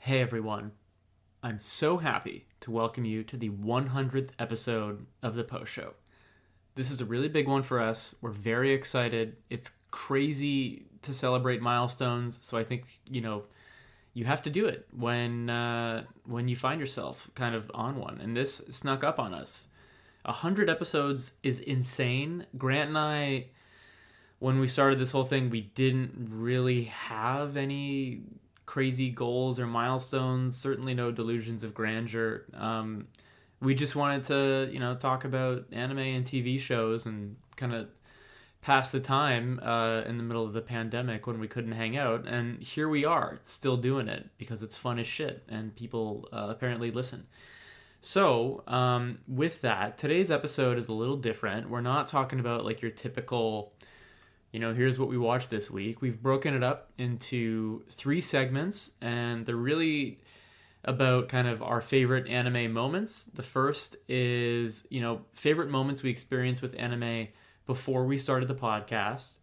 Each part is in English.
Hey everyone, I'm so happy to welcome you to the 100th episode of the Post Show. This is a really big one for us. We're very excited. It's crazy to celebrate milestones, so I think, you have to do it when you find yourself kind of on one. And this snuck up on us. 100 episodes is insane. Grant and I, when we started this whole thing, we didn't really have any crazy goals or milestones, certainly no delusions of grandeur. We just wanted to, talk about anime and TV shows and kind of pass the time in the middle of the pandemic when we couldn't hang out. And here we are, still doing it because it's fun as shit and people apparently listen. So, with that, today's episode is a little different. We're not talking about like your typical, here's what we watched this week. We've broken it up into 3 segments, and they're really about kind of our favorite anime moments. The first is, favorite moments we experienced with anime before we started the podcast.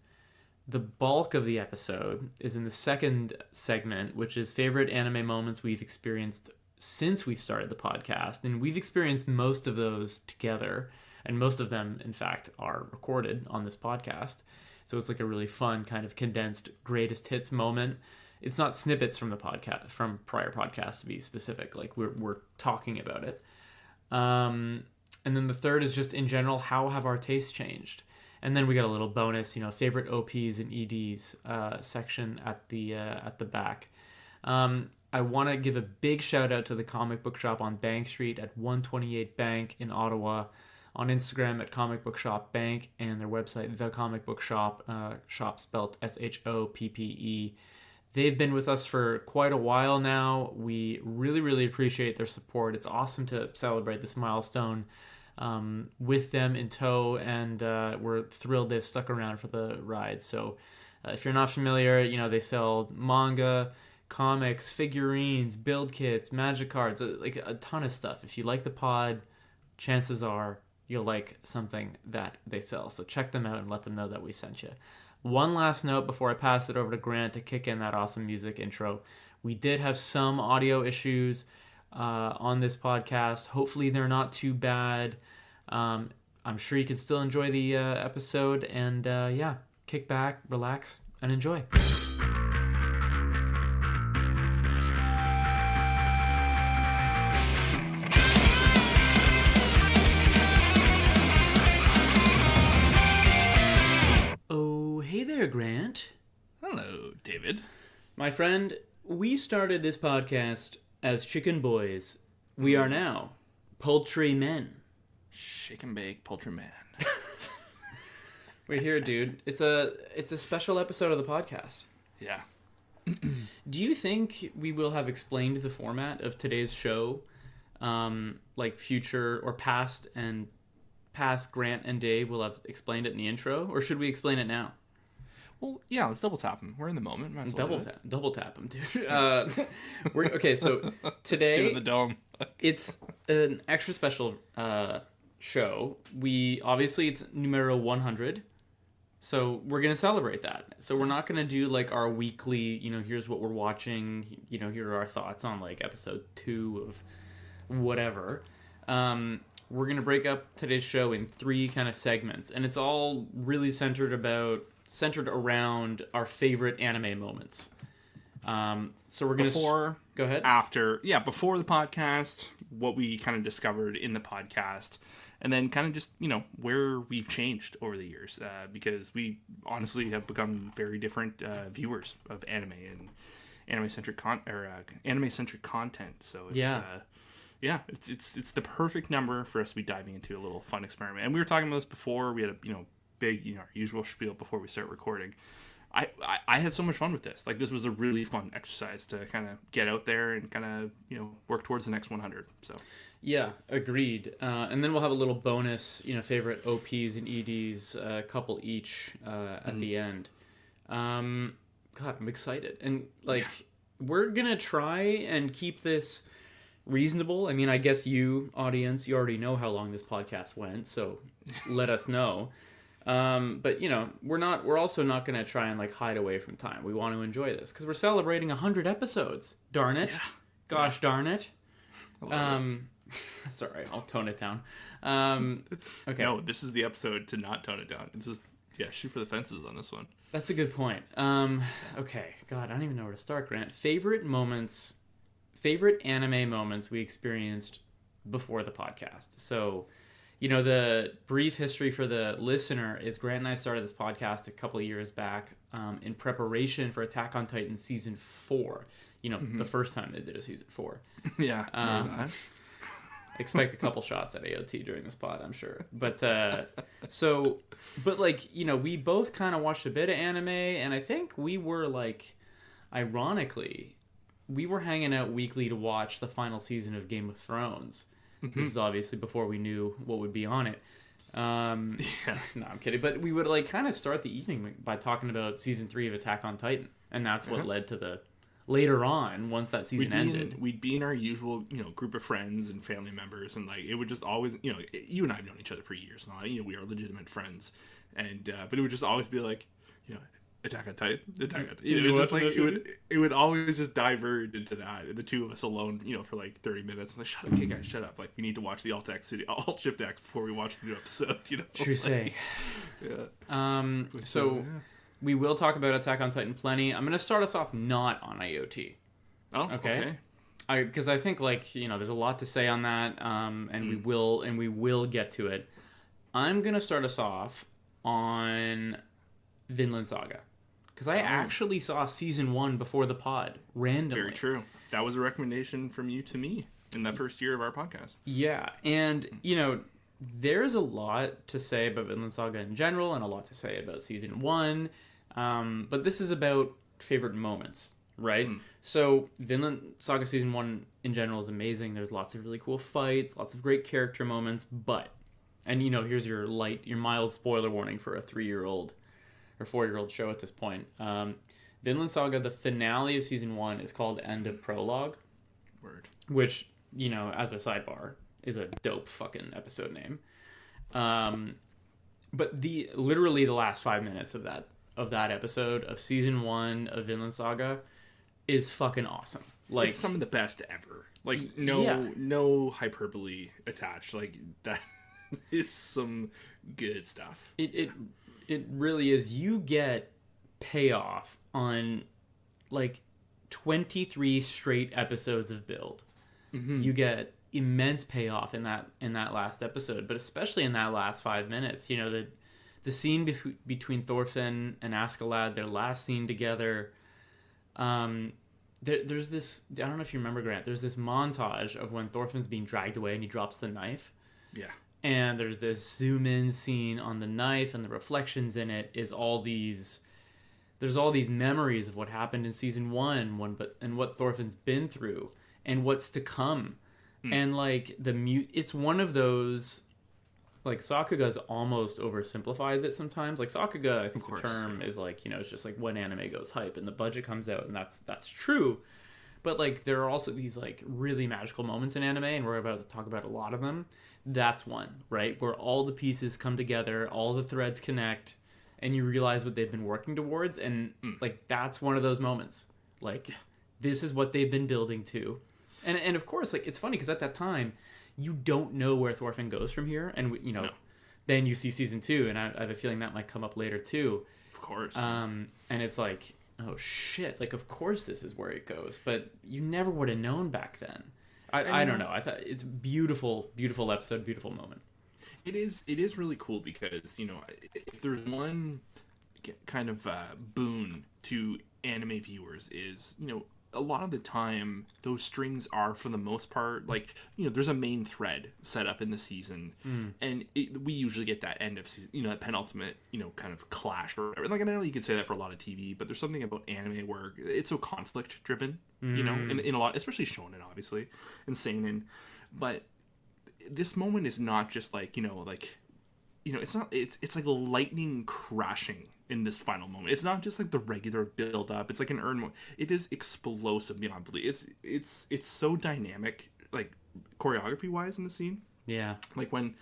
The bulk of the episode is in the second segment, which is favorite anime moments we've experienced since we started the podcast. And we've experienced most of those together, and most of them, in fact, are recorded on this podcast. So it's like a really fun kind of condensed greatest hits moment. It's not snippets from the podcast, from prior podcasts to be specific. Like we're talking about it. And then the third is just in general, how have our tastes changed? And then we got a little bonus, favorite OPs and EDs section at the back. I want to give a big shout out to the comic book shop on Bank Street at 128 Bank in Ottawa. On Instagram at Comic Book Shop Bank, and their website, The Comic Book Shop, shop spelled SHOPPE. They've been with us for quite a while now. We really, really appreciate their support. It's awesome to celebrate this milestone with them in tow, and we're thrilled they've stuck around for the ride. So if you're not familiar, they sell manga, comics, figurines, build kits, magic cards, like a ton of stuff. If you like the pod, chances are you'll like something that they sell. So check them out and let them know that we sent you. One last note before I pass it over to Grant to kick in that awesome music intro. We did have some audio issues on this podcast. Hopefully they're not too bad. I'm sure you can still enjoy the episode. And kick back, relax, and enjoy. Hey there, Grant. Hello, David. My friend, we started this podcast as chicken boys. We are now poultry men. Shake and bake poultry man. We're here, dude. It's a special episode of the podcast. Yeah. Do you think we will have explained the format of today's show, like future or past Grant and Dave will have explained it in the intro, or should we explain it now? Well, yeah, let's double tap them. We're in the moment. Might as well double tap them, dude. Okay, so today do the dome. It's an extra special show. It's numero 100, so we're gonna celebrate that. So we're not gonna do like our weekly, here's what we're watching, here are our thoughts on like episode 2 of whatever. We're gonna break up today's show in 3 kind of segments, and it's all really centered around our favorite anime moments. So we're gonna go ahead. Before the podcast, what we kind of discovered in the podcast, and then kind of just where we've changed over the years, because we honestly have become very different viewers of anime and anime-centric content. So it's it's the perfect number for us to be diving into a little fun experiment. And we were talking about this before. We had a big, our usual spiel before we start recording. I had so much fun with this. Like, this was a really fun exercise to kind of get out there and kind of, work towards the next 100. So, yeah, agreed. And then we'll have a little bonus, favorite OPs and EDs, a couple each at the end. God, I'm excited. And, we're going to try and keep this reasonable. I mean, I guess you, audience, you already know how long this podcast went, so let us know. But we're also not going to try and hide away from time. We want to enjoy this because we're celebrating 100 episodes. Darn it. Gosh darn it. Sorry, I'll tone it down. Okay. No, this is the episode to not tone it down. This is shoot for the fences on this one. That's a good point. Okay. God, I don't even know where to start, Grant. Favorite anime moments we experienced before the podcast. So, the brief history for the listener is Grant and I started this podcast a couple of years back in preparation for Attack on Titan Season 4. The first time they did a Season 4. Yeah, Expect a couple shots at AOT during this pod, I'm sure. But, we both kind of watched a bit of anime, and I think we were, ironically, we were hanging out weekly to watch the final season of Game of Thrones. This is obviously before we knew what would be on it. No, I'm kidding. But we would kind of start the evening by talking about season 3 of Attack on Titan, and that's what led to the later on once that season ended. We'd be in our usual group of friends and family members, and it would just always you and I have known each other for years now. We are legitimate friends, and but it would just always be Attack on Titan. It would always just diverge into that. And the two of us alone, for 30 minutes. I'm like, shut up, okay, guys, shut up. We need to watch the alt ship decks before we watch the new episode. True say. Yeah. So we will talk about Attack on Titan plenty. I'm going to start us off not on IoT. Oh, okay. Because I think there's a lot to say on that, and we will get to it. I'm going to start us off on Vinland Saga. Because I actually saw season 1 before the pod, randomly. Very true. That was a recommendation from you to me in the first year of our podcast. Yeah, and, there's a lot to say about Vinland Saga in general, and a lot to say about season 1, but this is about favorite moments, right? So, Vinland Saga season 1 in general is amazing. There's lots of really cool fights, lots of great character moments, and here's your mild spoiler warning for a 3-year-old or 4-year-old show at this point. Vinland Saga, the finale of season 1 is called End of Prologue. Word. Which, as a sidebar, is a dope fucking episode name. But literally the last 5 minutes of that episode of season 1 of Vinland Saga is fucking awesome. It's some of the best ever. No hyperbole attached. That is some good stuff. It really is. You get payoff on 23 straight episodes of build. You get immense payoff in that last episode, but especially in that last 5 minutes. The scene between Thorfinn and Askeladd, their last scene together. There's this. I don't know if you remember, Grant. There's this montage of when Thorfinn's being dragged away and he drops the knife. Yeah. And there's this zoom in scene on the knife, and the reflections in it is there's all these memories of what happened in season 1, and what Thorfinn's been through and what's to come. And it's one of those, Sakuga's almost oversimplifies it sometimes. Sakuga, I think the term is it's just when anime goes hype and the budget comes out, and that's true. But there are also these really magical moments in anime, and we're about to talk about a lot of them. That's one, right? Where all the pieces come together, all the threads connect, and you realize what they've been working towards. And that's one of those moments. This is what they've been building to. And of course, it's funny because at that time, you don't know where Thorfinn goes from here. And, then you see season 2, and I have a feeling that might come up later too. Of course. And it's oh shit, of course this is where it goes. But you never would have known back then. I don't know. I thought it's beautiful episode, beautiful moment. It is really cool because, if there's one kind of boon to anime viewers is, a lot of the time those strings are, for the most part, there's a main thread set up in the season, and we usually get that end of season, that penultimate, kind of clash or whatever. I know you could say that for a lot of TV, but there's something about anime where it's so conflict driven, in a lot, especially shonen, obviously, and seinen. But this moment is not just it's not, it's like lightning crashing in this final moment. It's not just the regular build up. It's an earn moment. It is explosive beyond belief. It's so dynamic, choreography wise in the scene. Yeah. When,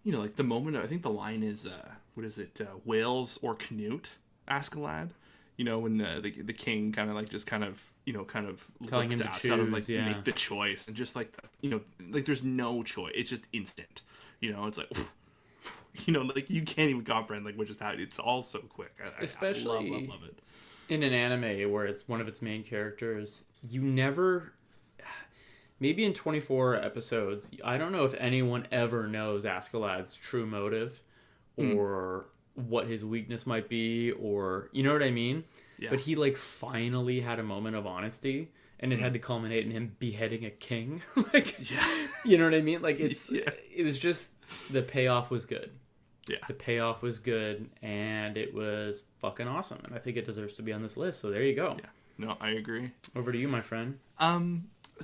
the moment, I think the line is, what is it? Whales or Canute, Askeladd. You know, when the king kind of like just kind of Telling looks him to ask how to like choose, yeah. make the choice, and just like like there's no choice. It's just instant. You know, it's like like you can't even comprehend like what just happened. It's all so quick. Especially I love it. in an anime where it's one of its main characters, you never. Maybe in 24 episodes, I don't know if anyone ever knows Askeladd's true motive or what his weakness might be, or you know what I mean? Yeah. But he like finally had a moment of honesty, and it had to culminate in him beheading a king. Like, Yeah. you know what I mean? Like Yeah. it was just the payoff was good. Yeah. The payoff was good, and it was fucking awesome, and I think it deserves to be on this list. So there you go. Yeah. No, I agree. Over to you, my friend.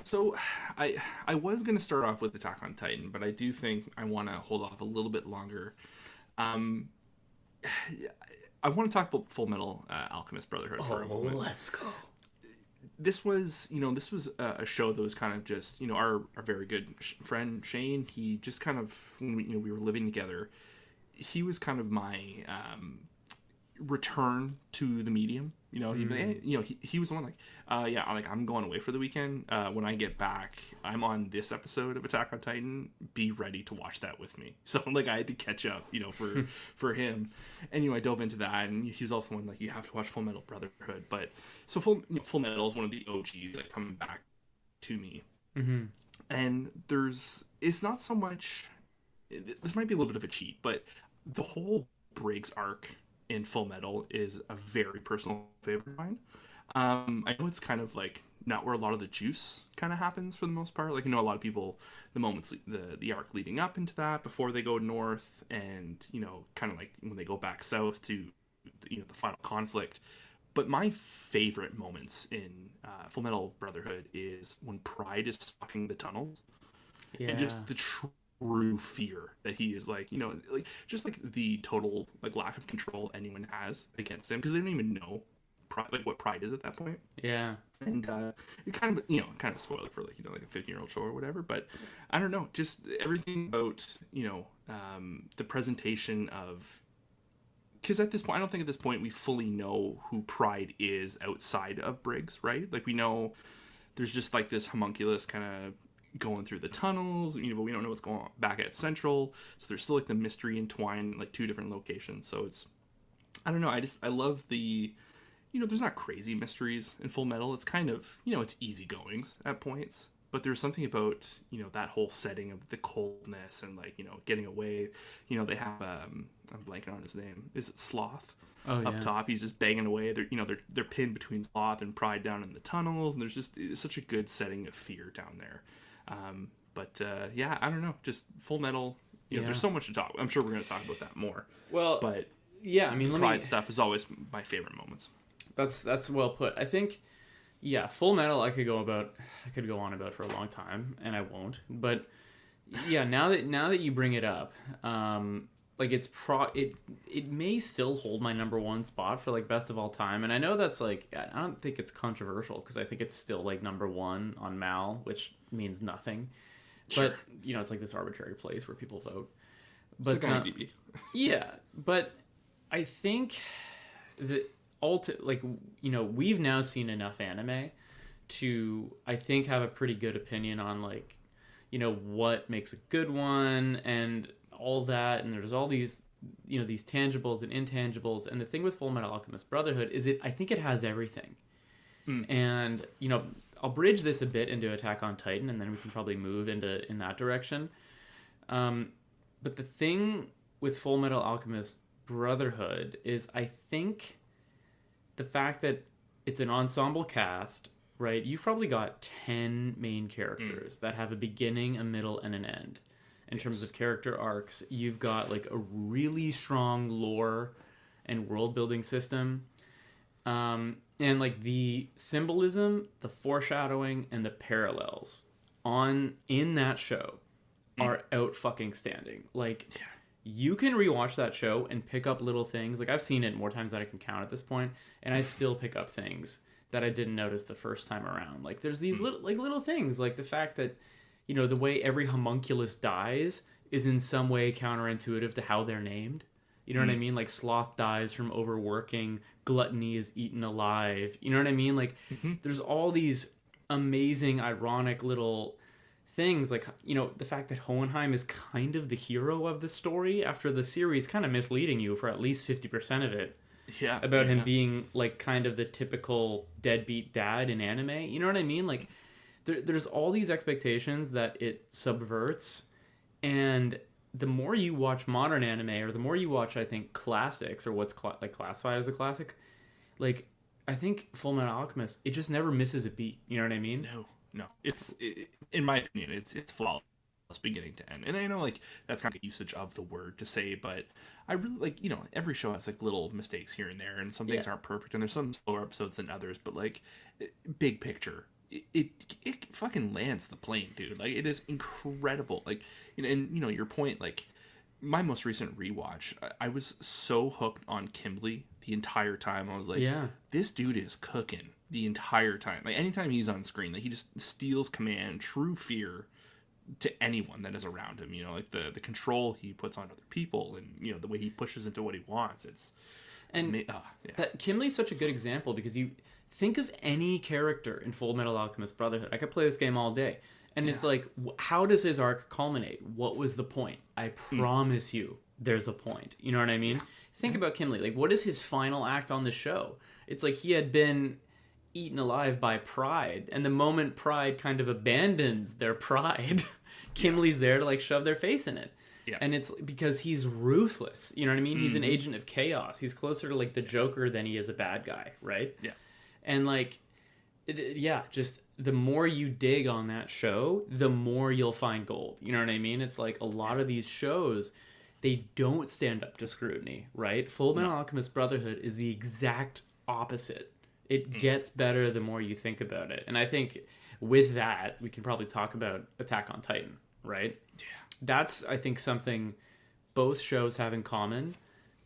So I was gonna start off with Attack on Titan, but I do think I want to hold off a little bit longer. I want to talk about Full Metal Alchemist Brotherhood for a moment. Let's go. This was a show that was kind of just our very good friend Shane. He just kind of when we were living together, he was kind of my return to the medium. He'd be like, hey, he was the one like, I'm going away for the weekend. When I get back, I'm on this episode of Attack on Titan. Be ready to watch that with me. So like I had to catch up, for him. And I dove into that, and he was also one like you have to watch Full Metal Brotherhood. But so Full Metal is one of the OGs like coming back to me. Mm-hmm. And it's not so much. This might be a little bit of a cheat, but the whole Briggs arc in Full Metal is a very personal favorite of mine. I know it's kind of like not where a lot of the juice kind of happens for the most part. Like, a lot of people, the moments, the arc leading up into that before they go north, and kind of like when they go back south to the final conflict. But my favorite moments in Full Metal Brotherhood is when Pride is stalking the tunnels, and just the true fear that he is like just like the total like lack of control anyone has against him, because they don't even know what pride is at that point. Yeah. And it kind of spoil it for like like a 15-year-old show or whatever, but I don't know, just everything about the presentation of, because at this point I don't think at this point we fully know who Pride is outside of Briggs, right? Like, we know there's just like this homunculus kind of going through the tunnels, but we don't know what's going on back at Central, so there's still like the mystery entwined in like two different locations. So it's, I don't know, I love the there's not crazy mysteries in Full Metal. It's kind of it's easygoings at points, but there's something about that whole setting of the coldness and like getting away. They have I'm blanking on his name, is it Sloth? Up top, he's just banging away. They're pinned between Sloth and Pride down in the tunnels, and it's such a good setting of fear down there. I don't know, just Full Metal, there's so much to talk. I'm sure we're going to talk about that more. Well, but yeah, I mean, the Pride stuff is always my favorite moments. That's well put. I think, Full Metal I could go on about for a long time, and I won't. But yeah, now that you bring it up, like it may still hold my number one spot for like best of all time, and I know that's like, I don't think it's controversial, because I think it's still like number one on Mal, which means nothing. Sure. But it's like this arbitrary place where people vote. But it's like IMDb. Yeah, but I think that we've now seen enough anime to, I think, have a pretty good opinion on like what makes a good one and all that, and there's all these these tangibles and intangibles, and the thing with Full Metal Alchemist Brotherhood is I think it has everything. And I'll bridge this a bit into Attack on Titan, and then we can probably move in that direction. But the thing with Full Metal Alchemist Brotherhood is, I think, the fact that it's an ensemble cast, right? You've probably got 10 main characters that have a beginning, a middle, and an end. In terms of character arcs, you've got like a really strong lore and world building system. And like the symbolism, the foreshadowing, and the parallels in that show are out fucking standing. Like, you can rewatch that show and pick up little things. Like, I've seen it more times than I can count at this point, and I still pick up things that I didn't notice the first time around. Like, there's these little things, like the fact that the way every homunculus dies is in some way counterintuitive to how they're named. You know what I mean? Like sloth dies from overworking, gluttony is eaten alive. You know what I mean? Like there's all these amazing, ironic little things. Like, you know, the fact that Hohenheim is kind of the hero of the story after the series kind of misleading you for at least 50% of it. Yeah. About him being like kind of the typical deadbeat dad in anime. You know what I mean? Like there's all these expectations that it subverts, and the more you watch modern anime, or the more you watch, I think, classics, or what's like classified as a classic, like I think Full Metal Alchemist, it just never misses a beat. You know what I mean? No. In my opinion, it's flawless beginning to end. And I know like that's kind of usage of the word to say, but I really like, you know, every show has like little mistakes here and there, and some things aren't perfect, and there's some slower episodes than others, but like big picture, it fucking lands the plane, dude. Like it is incredible. Like, you know, and you know your point, like my most recent rewatch, I was so hooked on Kimberly the entire time. I was like, this dude is cooking the entire time. Like anytime he's on screen, like he just steals command, true fear to anyone that is around him. You know, like the control he puts on other people, and you know the way he pushes into what he wants. That Kimley's such a good example, because you think of any character in Full Metal Alchemist Brotherhood. I could play this game all day. And it's like, how does his arc culminate? What was the point? I promise you, there's a point. You know what I mean? Think about Kimley. Like, what is his final act on the show? It's like he had been eaten alive by pride. And the moment pride kind of abandons their pride, Kimley's there to, like, shove their face in it. Yeah. And it's because he's ruthless. You know what I mean? He's an agent of chaos. He's closer to, like, the Joker than he is a bad guy, right? Yeah. And, like, just the more you dig on that show, the more you'll find gold. You know what I mean? It's like a lot of these shows, they don't stand up to scrutiny, right? Full Metal Alchemist Brotherhood is the exact opposite. It gets better the more you think about it. And I think with that, we can probably talk about Attack on Titan, right? Yeah. That's, I think, something both shows have in common.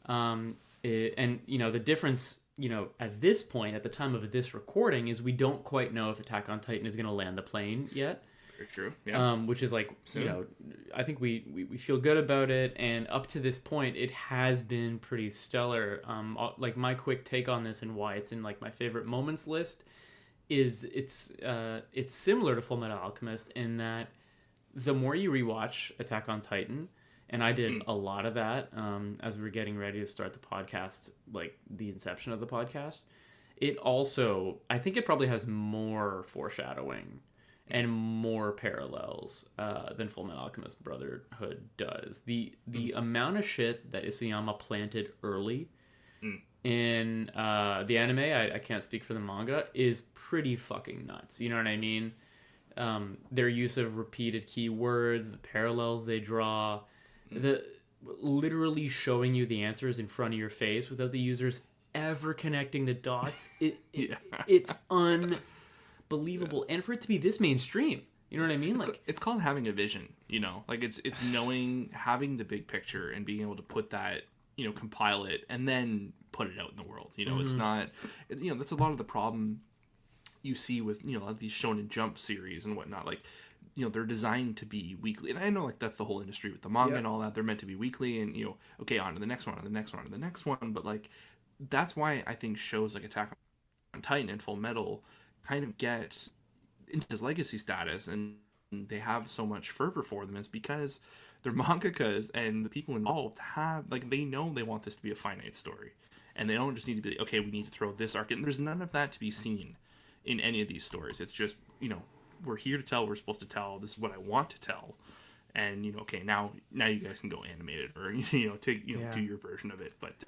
And, you know, the difference, you know, at this point, at the time of this recording, is we don't quite know if Attack on Titan is going to land the plane yet. Very true. Yeah. Which is like, you know, I think we feel good about it, and up to this point, it has been pretty stellar. Like my quick take on this and why it's in like my favorite moments list is it's similar to Full Metal Alchemist in that the more you rewatch Attack on Titan, and I did a lot of that as we were getting ready to start the podcast, like the inception of the podcast. It also, I think it probably has more foreshadowing and more parallels than Full Metal Alchemist Brotherhood does. The amount of shit that Isayama planted early in the anime, I can't speak for the manga, is pretty fucking nuts. You know what I mean? Their use of repeated keywords, the parallels they draw, the literally showing you the answers in front of your face without the users ever connecting the dots. It's unbelievable. And for it to be this mainstream, you know what I mean? It's called having a vision, you know, like it's knowing, having the big picture and being able to put that, you know, compile it and then put it out in the world. You know, it's not, you know, that's a lot of the problem you see with, you know, a lot of these Shonen Jump series and whatnot. Like, you know, they're designed to be weekly, and I know like that's the whole industry with the manga and all that. They're meant to be weekly, and you know, okay, on to the next one, on to the next one, on to the next one. But like, that's why I think shows like Attack on Titan and Full Metal kind of get into this legacy status, and they have so much fervor for them. Is because they're mangakas, and the people involved have, like, they know they want this to be a finite story, and they don't just need to be like, okay, we need to throw this arc in. There's none of that to be seen in any of these stories. It's just, you know, we're here to tell, we're supposed to tell, this is what I want to tell, and you know, okay, now you guys can go animate it, or you know, take, you know, do your version of it. But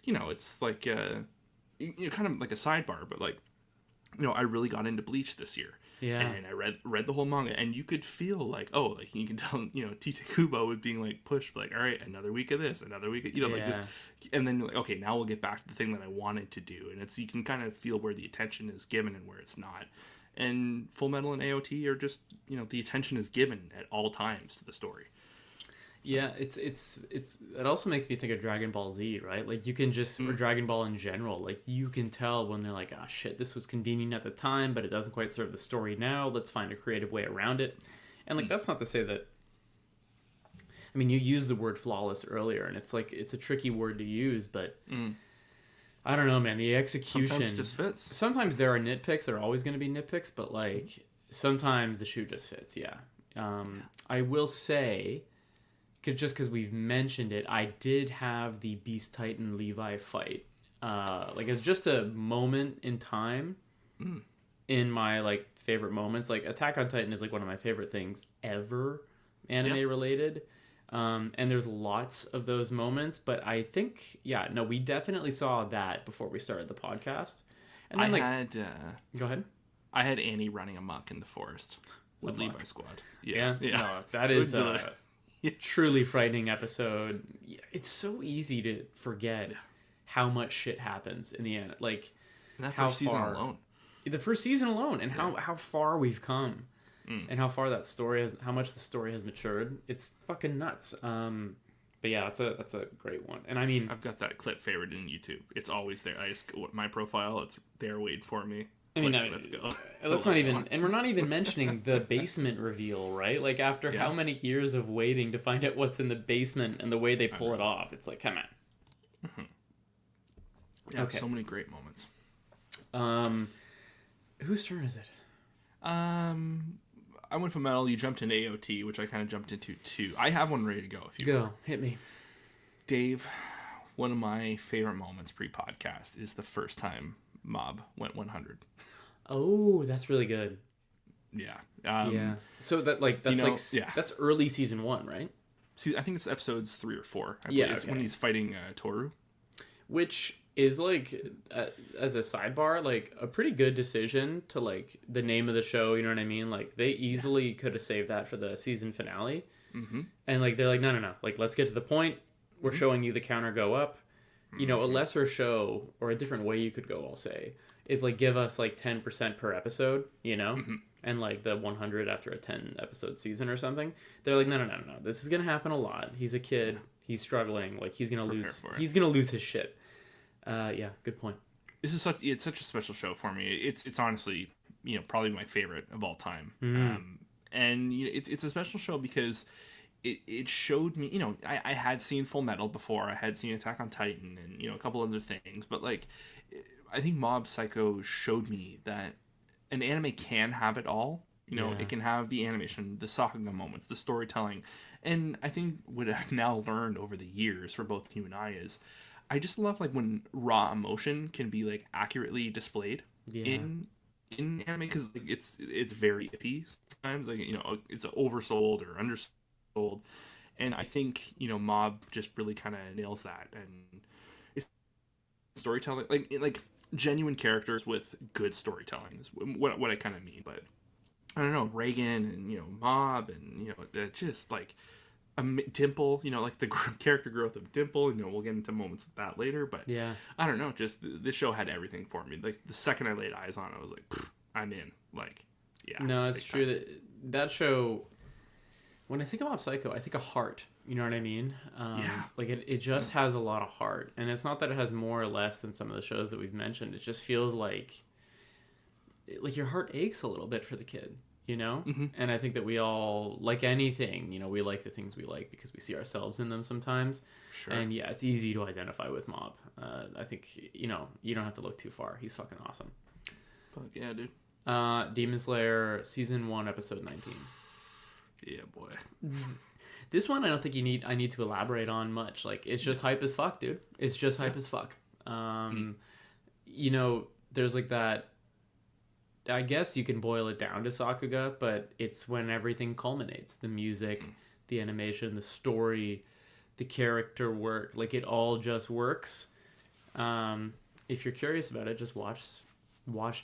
you know, it's like you know, kind of like a sidebar, but like, you know, I really got into Bleach this year, and I read the whole manga, and you could feel like, oh, like you can tell, you know, Tite Kubo was being like pushed, like, all right, another week of this, another week of, you know, like just, and then you're like, okay, now we'll get back to the thing that I wanted to do, and it's, you can kind of feel where the attention is given and where it's not. And Full Metal and AOT are just, you know, the attention is given at all times to the story. So. Yeah, it also makes me think of Dragon Ball Z, right? Like you can just, or Dragon Ball in general, like you can tell when they're like, ah, shit, this was convenient at the time, but it doesn't quite serve the story now. Let's find a creative way around it. And like, that's not to say that I mean, you used the word flawless earlier, and it's like it's a tricky word to use, but I don't know, man. The execution Sometimes it just fits. Sometimes there are nitpicks. There are always going to be nitpicks, but like sometimes the shoe just fits. Yeah. I will say, just because we've mentioned it, I did have the Beast Titan Levi fight. Like it's just a moment in time in my like favorite moments. Like Attack on Titan is like one of my favorite things ever, anime related. And there's lots of those moments, but I think, we definitely saw that before we started the podcast. And then go ahead. I had Annie running amok in the forest with Levi's squad. Yeah. No, that is a truly frightening episode. It's so easy to forget how much shit happens in the end. Like that first season alone. The first season alone, and how far we've come. And how far that how much the story has matured. It's fucking nuts. But yeah, that's a great one. And I mean, I've got that clip favorited in YouTube. It's always there. My profile, it's there waiting for me. I mean, let's go. Let's not even, and we're not even mentioning the basement reveal, right? Like after how many years of waiting to find out what's in the basement and the way they pull it off, it's like, come on. Yeah, so many great moments. Whose turn is it? I went for metal. You jumped into AOT, which I kind of jumped into too. I have one ready to go. If you go, hit me, Dave. One of my favorite moments pre-podcast is the first time Mob went 100. Oh, that's really good. Yeah. So that's early season 1, right? See, I think it's episodes 3 or 4. It's when he's fighting Toru. Which is like, as a sidebar, like a pretty good decision to like the name of the show. You know what I mean? Like they easily could have saved that for the season finale. And like they're like, no, like let's get to the point. We're showing you the counter go up. You know, a lesser show, or a different way you could go, I'll say, is like give us like 10% per episode, you know, and like the 100 after a 10 episode season or something. They're like, no, this is gonna happen a lot. He's a kid, he's struggling, like he's gonna lose his shit. Yeah, good point. It's such a special show for me. It's honestly, you know, probably my favorite of all time. And you know, it's a special show because it showed me, you know, I had seen Full Metal before, I had seen Attack on Titan, and you know, a couple other things, but like I think Mob Psycho showed me that an anime can have it all. You know, it can have the animation, the Sakuga moments, the storytelling, and I think what I've now learned over the years for both you and I is I just love like when raw emotion can be like accurately displayed in anime, because like, it's very iffy sometimes. Like, you know, it's oversold or undersold, and I think, you know, Mob just really kind of nails that. And it's storytelling, like genuine characters with good storytelling is what I kind of mean. But I don't know, Reagan and, you know, Mob, and you know, just like Dimple, you know, like the character growth of Dimple, you know, we'll get into moments of that later, but I don't know, just this show had everything for me. Like the second I laid eyes on it, I was like, I'm in. Like, no, it's true that show, when I think about Psycho, I think of heart, you know what I mean? Like it just has a lot of heart, and it's not that it has more or less than some of the shows that we've mentioned. It just feels like your heart aches a little bit for the kid, you know? And I think that we all, like anything, you know, we like the things we like because we see ourselves in them sometimes. Sure. And yeah, it's easy to identify with Mob. I think, you know, you don't have to look too far. He's fucking awesome. Fuck yeah, dude. Demon Slayer season 1 episode 19. Yeah, boy. This one I don't think I need to elaborate on much. Like, it's just hype as fuck, dude. It's just hype as fuck. You know, there's like that, I guess you can boil it down to Sakuga, but it's when everything culminates. The music, the animation, the story, the character work, like it all just works. If you're curious about it, just watch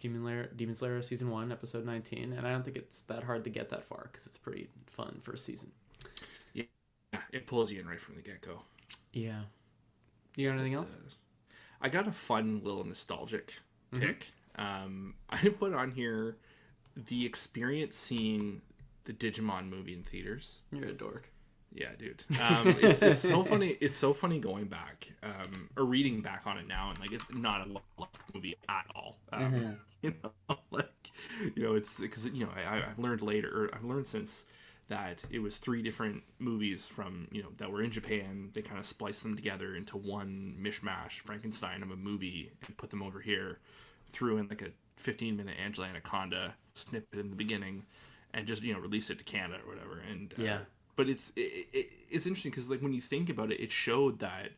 Demon Slayer season 1 episode 19, and I don't think it's that hard to get that far because it's pretty fun first season. Yeah, it pulls you in right from the get-go. Yeah. You got anything else? I got a fun little nostalgic pick. I put on here the experience seeing the Digimon movie in theaters. You're a dork. Yeah, dude. It's so funny. It's so funny going back or reading back on it now, and like it's not a love movie at all. You know, like, you know, it's because, you know, I've learned later, or I've learned since that it was 3 different movies from, that were in Japan. They kind of spliced them together into one mishmash Frankenstein of a movie and put them over here, threw in like a 15-minute Angela Anaconda snippet in the beginning, and just released it to Canada or whatever. And but it's interesting because like when you think about it, it showed that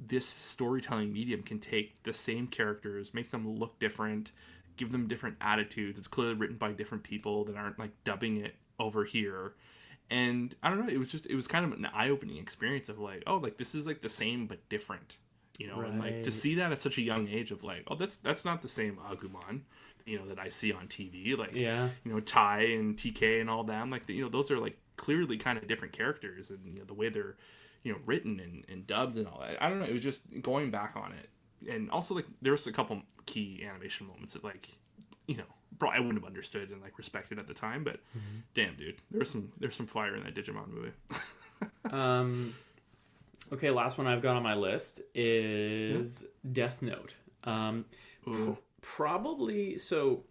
this storytelling medium can take the same characters, make them look different, give them different attitudes. It's clearly written by different people that aren't like dubbing it over here. And I don't know, it was kind of an eye-opening experience of like, oh, like this is like the same but different, right. And like to see that at such a young age of like, oh, that's not the same Agumon that I see on TV, like Tai and TK and all them, like those are like clearly kind of different characters, and the way they're written and dubbed and all that. I don't know, it was just going back on it. And also like there's a couple key animation moments that like probably I wouldn't have understood and like respected at the time, but damn, dude, there's some fire in that Digimon movie. Okay, last one I've got on my list is Death Note. Probably, so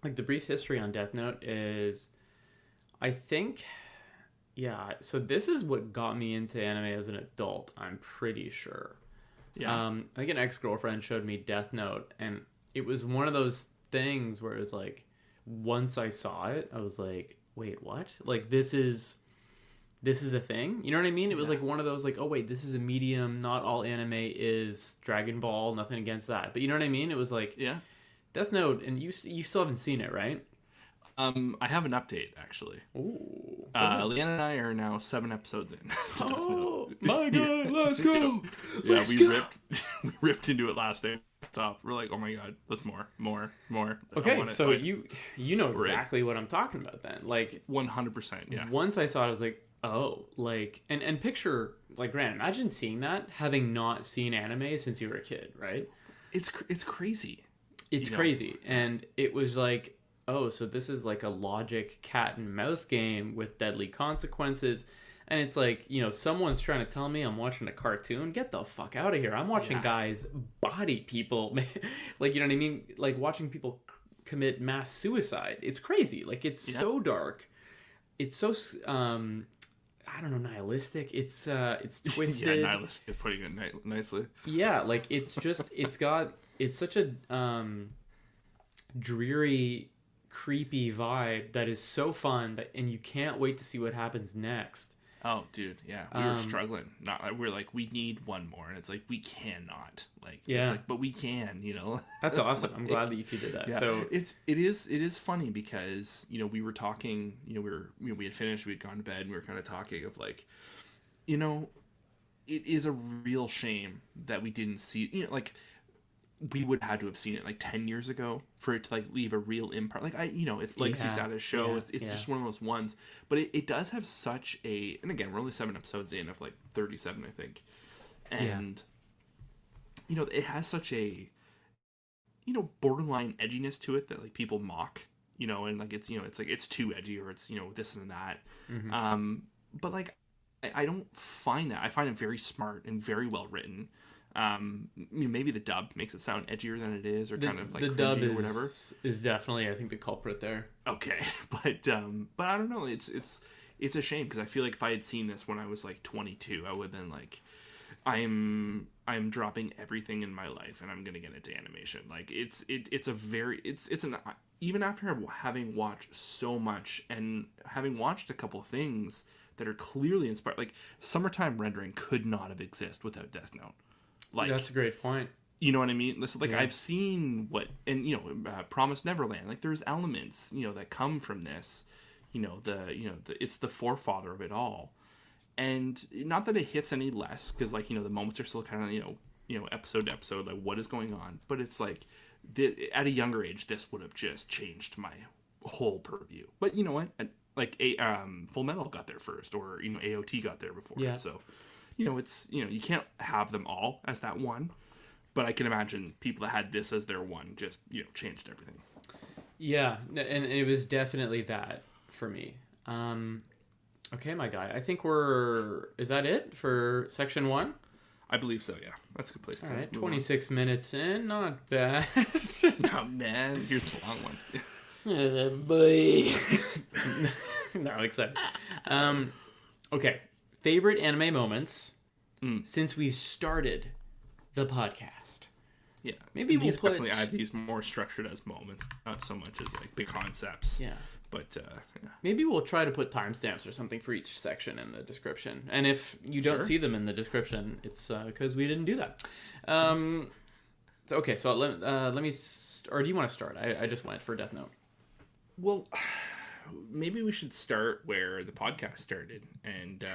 like the brief history on Death Note is, I think, so this is what got me into anime as an adult, I'm pretty sure. I think an ex-girlfriend showed me Death Note, and it was one of those things where it was like, once I saw it, I was like, wait, what? Like, this is a thing? You know what I mean? It was like one of those like, oh wait, this is a medium. Not all anime is Dragon Ball. Nothing against that, but you know what I mean? It was like, Death Note, and you still haven't seen it, right? I have an update actually. Ooh. Leanne and I are now 7 episodes in. Oh my god, let's go! We ripped into it last day. Top. We're like, oh my god, let's more. Okay, so you know exactly what I'm talking about then. Like 100%. Yeah. Once I saw it, I was like, oh, like and picture like, Grant, imagine seeing that having not seen anime since you were a kid, right? It's crazy. It's crazy, and it was like, oh, so this is like a logic cat and mouse game with deadly consequences. And it's like, someone's trying to tell me I'm watching a cartoon. Get the fuck out of here. I'm watching guys body people. Like, you know what I mean? Like watching people commit mass suicide. It's crazy. Like, it's so dark. It's so, I don't know, nihilistic. It's twisted. Nihilistic is putting it nicely. Yeah, like it's just, it's such a dreary, creepy vibe that is so fun and you can't wait to see what happens next. Oh, dude, yeah, we were struggling. We're like, we need one more, and it's like we cannot. Like, it's like, but we can. That's awesome. I'm glad that you two did that. Yeah. So it is funny because we were talking. We had finished. We had gone to bed. And we were kind of talking of like, it is a real shame that we didn't see. Like, we would have had to have seen it like 10 years ago for it to like leave a real impact. Like it's legacy status show. It's just one of those ones, but it does have such a, and again, we're only 7 episodes in of like 37, I think. And, it has such a, borderline edginess to it that like people mock, and like, it's like, it's too edgy or it's, this and that. Mm-hmm. But like, I don't find that. I find it very smart and very well written. Maybe the dub makes it sound edgier than it is, or kind of like the dub or whatever is definitely, I think, the culprit there. Okay, but I don't know. It's a shame because I feel like if I had seen this when I was like 22, I would then like, I'm dropping everything in my life and I'm gonna get into animation. Like it's an even after having watched so much and having watched a couple things that are clearly inspired, like Summertime Rendering could not have existed without Death Note. Like, that's a great point. You know what I mean? Listen, like I've seen and Promised Neverland. Like there's elements that come from this. It's the forefather of it all, and not that it hits any less because like the moments are still kind of episode to episode, like what is going on. But it's like at a younger age, this would have just changed my whole purview. But you know what? Like Full Metal got there first, or AOT got there before. Yeah. So. It's, you can't have them all as that one, but I can imagine people that had this as their one just, changed everything. Yeah, and it was definitely that for me. Okay, my guy, I think is that it for section 1? I believe so, yeah. That's a good place to All right, 26 minutes in, not bad. Not bad. Here's the long one. Boy. No, I'm excited. Okay. Favorite anime moments since we started the podcast. Yeah. Maybe we'll put... Definitely, I have these more structured as moments, not so much as like big concepts. Yeah. But yeah. Maybe we'll try to put timestamps or something for each section in the description. And if you don't see them in the description, it's because we didn't do that. Okay, so let me... Or do you want to start? I just went for Death Note. Well, maybe we should start where the podcast started. And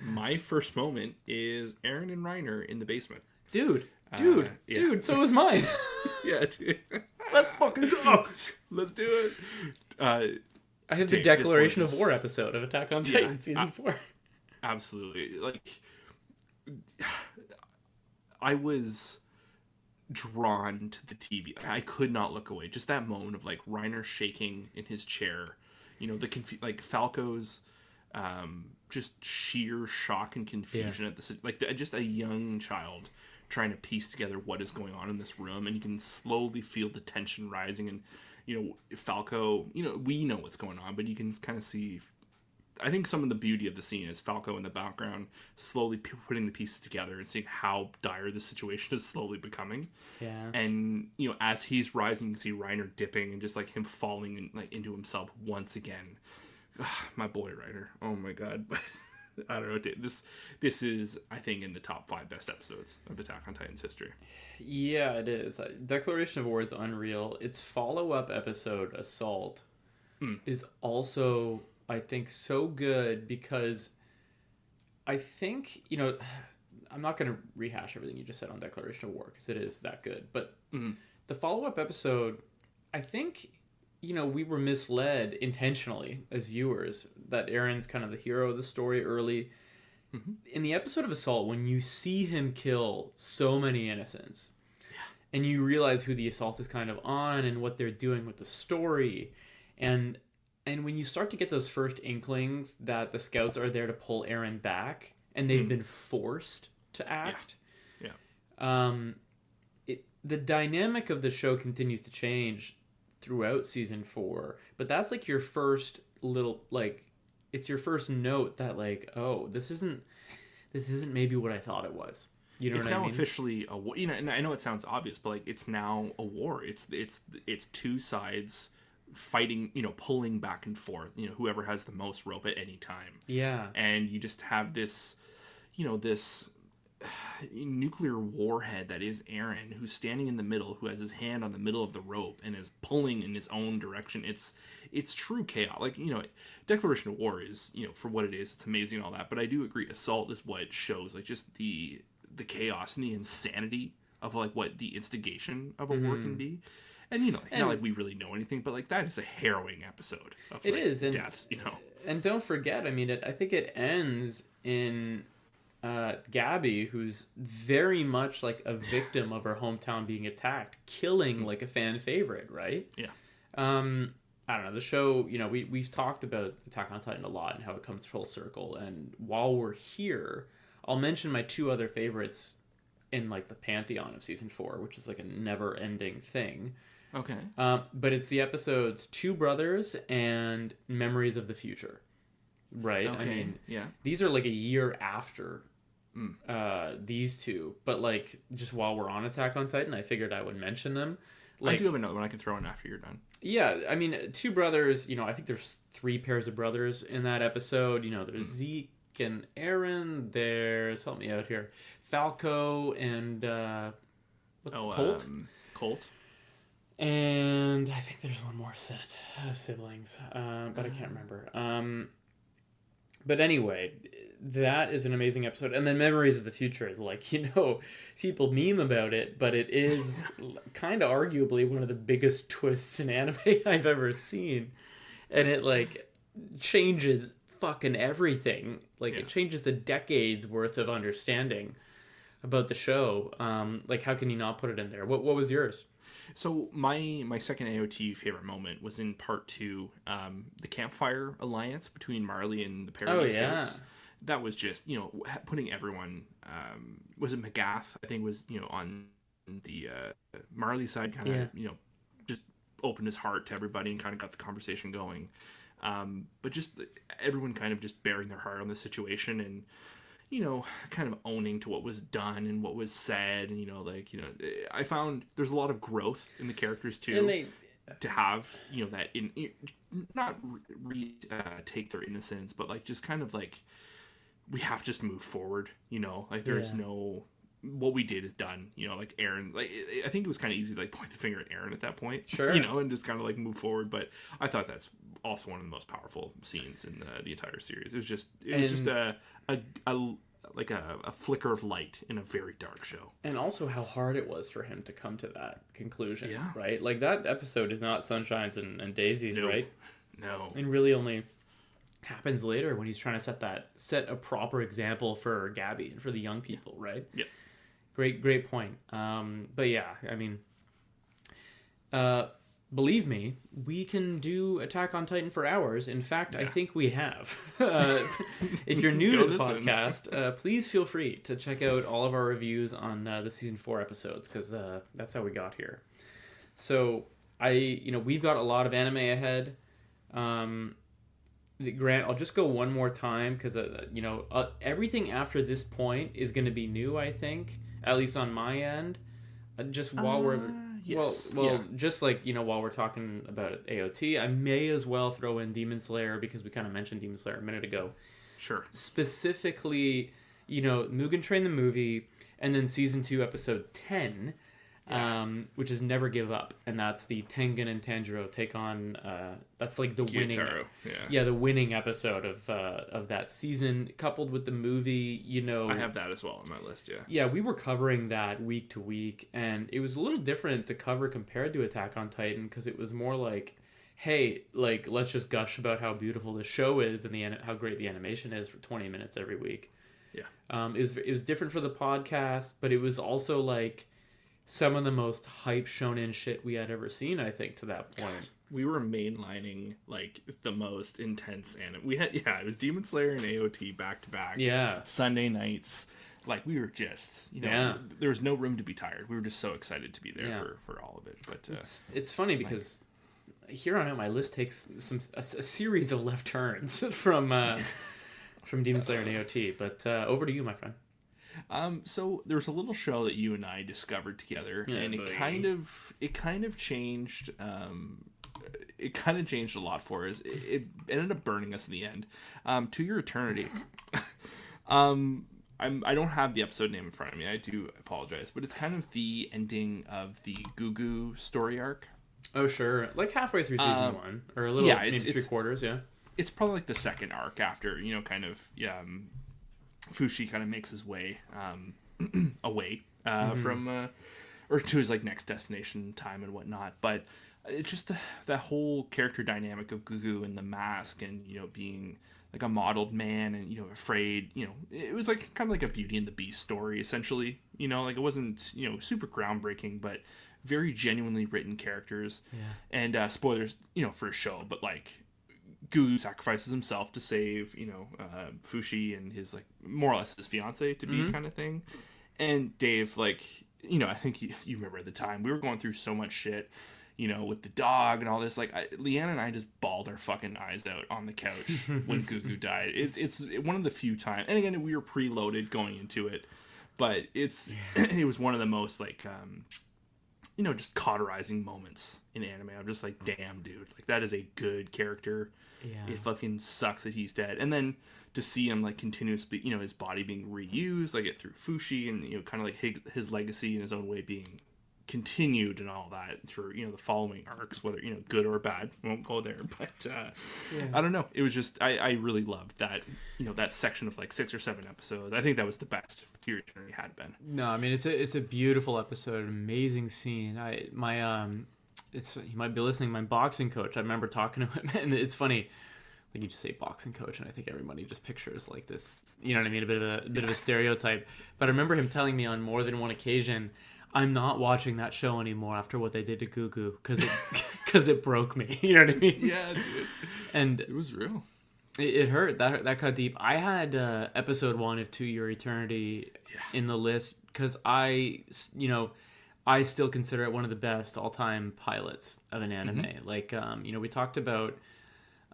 my first moment is Aaron and Reiner in the basement. Dude, so was mine. Yeah, dude. Let's fucking go. Let's do it. I have the Declaration of War episode of Attack on Titan season 4. Absolutely. Like, I was drawn to the TV. I could not look away. Just that moment of like Reiner shaking in his chair, you know, like Falco's just sheer shock and confusion at the just a young child trying to piece together what is going on in this room, and you can slowly feel the tension rising. And you know, Falco, you know, we know what's going on, but you can kind of see. I think some of the beauty of the scene is Falco in the background slowly putting the pieces together and seeing how dire the situation is slowly becoming. Yeah. And, you know, as he's rising, you can see Reiner dipping and just like him falling into himself once again. My boy Reiner. Oh my God. I don't know. This is, I think, in the top 5 best episodes of Attack on Titan's history. Yeah, it is. Declaration of War is unreal. Its follow-up episode, Assault, is also... I think so good because I think, you know, I'm not going to rehash everything you just said on Declaration of War because it is that good. But the follow-up episode, I think, you know, we were misled intentionally as viewers that Aaron's kind of the hero of the story early. In the episode of Assault, when you see him kill so many innocents and you realize who the assault is kind of on and what they're doing with the story, and when you start to get those first inklings that the scouts are there to pull Aaron back, and they've been forced to act, the dynamic of the show continues to change throughout season 4. But that's like your first little, like, it's your first note that like, oh, this isn't maybe what I thought it was. You know it's what I mean? It's now officially a war. You know, and I know it sounds obvious, but like, it's now a war. It's two sides fighting, you know, pulling back and forth, you know, whoever has the most rope at any time. Yeah. And you just have this, you know, this nuclear warhead that is Aaron, who's standing in the middle, who has his hand on the middle of the rope and is pulling in his own direction. It's true chaos. Like, you know, Declaration of War is, you know, for what it is, it's amazing and all that. But I do agree, Assault is what shows, like, just the chaos and the insanity of, like, what the instigation of a war can be. And, you know, not like we really know anything, but, like, that is a harrowing episode of, it is, and death, you know. And don't forget, I mean, I think it ends in Gabby, who's very much, like, a victim of her hometown being attacked, killing, like, a fan favorite, right? Yeah. I don't know, the show, you know, we've talked about Attack on Titan a lot and how it comes full circle, and while we're here, I'll mention my 2 other favorites in, like, the pantheon of season 4, which is, like, a never-ending thing. Okay. But it's the episodes Two Brothers and Memories of the Future. Right? Okay. I mean, these are like a year after these two. But like, just while we're on Attack on Titan, I figured I would mention them. Like, I do have another one I can throw in after you're done. Yeah, I mean, Two Brothers, you know, I think there's 3 pairs of brothers in that episode. You know, there's Zeke and Aaron. There's, help me out here, Falco and, Colt? Colt. And I think there's one more set of siblings, but I can't remember. But anyway, that is an amazing episode. And then Memories of the Future is like, you know, people meme about it, but it is kind of arguably one of the biggest twists in anime I've ever seen. And it, like, changes fucking everything. Like, it changes the decades worth of understanding about the show. Like, how can you not put it in there? What was yours? So my second AOT favorite moment was in part 2, the campfire alliance between Marley and the Parody Scouts. That was just, you know, putting everyone, was it McGath? I think was, you know, on the Marley side, kind of, you know, just opened his heart to everybody and kind of got the conversation going. But just everyone kind of just bearing their heart on the situation and, kind of owning to what was done and what was said. And, I found there's a lot of growth in the characters too. And to have, that not take their innocence, but like just kind of like we have to just move forward, like there's no, what we did is done, like Aaron, like I think it was kind of easy to like point the finger at Aaron at that point, sure, and just kind of like move forward. But I thought that's also one of the most powerful scenes in the entire series. It was just a flicker of light in a very dark show. And also how hard it was for him to come to that conclusion, right? Like that episode is not sunshines and daisies, right? No. And really only happens later when he's trying to set a proper example for Gabby and for the young people, right? Yeah. Great point. But yeah, I mean, believe me, we can do Attack on Titan for hours. In fact, I think we have. If you're new to the podcast, please feel free to check out all of our reviews on the season 4 episodes, because that's how we got here. So we've got a lot of anime ahead. Grant, I'll just go one more time because everything after this point is going to be new, I think, at least on my end. Just while we're just like while we're talking about AOT, I may as well throw in Demon Slayer because we kind of mentioned Demon Slayer a minute ago. Sure. Specifically, Mugen Train the movie, and then season 2, episode 10. Which is Never Give Up, and that's the Tengen and Tanjiro take on that's like the Gyutaro. the winning episode of that season, coupled with the movie. I have that as well on my list. We were covering that week to week, and it was a little different to cover compared to Attack on Titan, because it was more like, hey, like, let's just gush about how beautiful the show is and how great the animation is for 20 minutes every week. It was different for the podcast, but it was also like some of the most hype shonen shit we had ever seen, I think, to that point. We were mainlining like the most intense anime. We had it was Demon Slayer and AOT back to back. Sunday nights. Like we were just there was no room to be tired. We were just so excited to be there for all of it. But it's funny because here on out my list takes a series of left turns from Demon Slayer and AOT. But over to you, my friend. So there was a little show that you and I discovered together, and it kind of changed. It kind of changed a lot for us. It ended up burning us in the end. To Your Eternity. I don't have the episode name in front of me. I do apologize, but it's kind of the ending of the Gugu story arc. Oh sure, like halfway through season 1, or a little, maybe 3/4. Yeah, it's probably like the second arc after Fushi kind of makes his way away from or to his like next destination time and whatnot. But it's just that whole character dynamic of Gugu and the mask, and being like a modeled man and afraid. It was like kind of like a Beauty and the Beast story essentially. Like it wasn't super groundbreaking, but very genuinely written characters. And spoilers for a show, but like Gugu sacrifices himself to save, Fushi and his, like, more or less his fiance to be kind of thing. And Dave, like, I think you remember at the time, we were going through so much shit, with the dog and all this. Like, Leanna and I just bawled our fucking eyes out on the couch when Gugu died. It's one of the few times, and again, we were preloaded going into it, but it was one of the most, like, just cauterizing moments in anime. I'm just like, damn, dude, like, that is a good character. It fucking sucks that he's dead. And then to see him like continuously, his body being reused, like it through Fushi, and kind of like his legacy in his own way being continued and all that through the following arcs, whether good or bad. I won't go there, but I don't know. It was just I really loved that that section of like 6 or 7 episodes. I think that was the best Your Eternity had been. No, I mean it's a beautiful episode, amazing scene. You might be listening. My boxing coach, I remember talking to him, and it's funny. Like you just say boxing coach, and I think everybody just pictures like this. You know what I mean? A bit of a stereotype. But I remember him telling me on more than one occasion, "I'm not watching that show anymore after what they did to Gugu because it broke me." You know what I mean? Yeah, dude. And it was real. It hurt. That cut deep. I had episode 1 of To Your Eternity in the list because I still consider it one of the best all-time pilots of an anime. Like, we talked about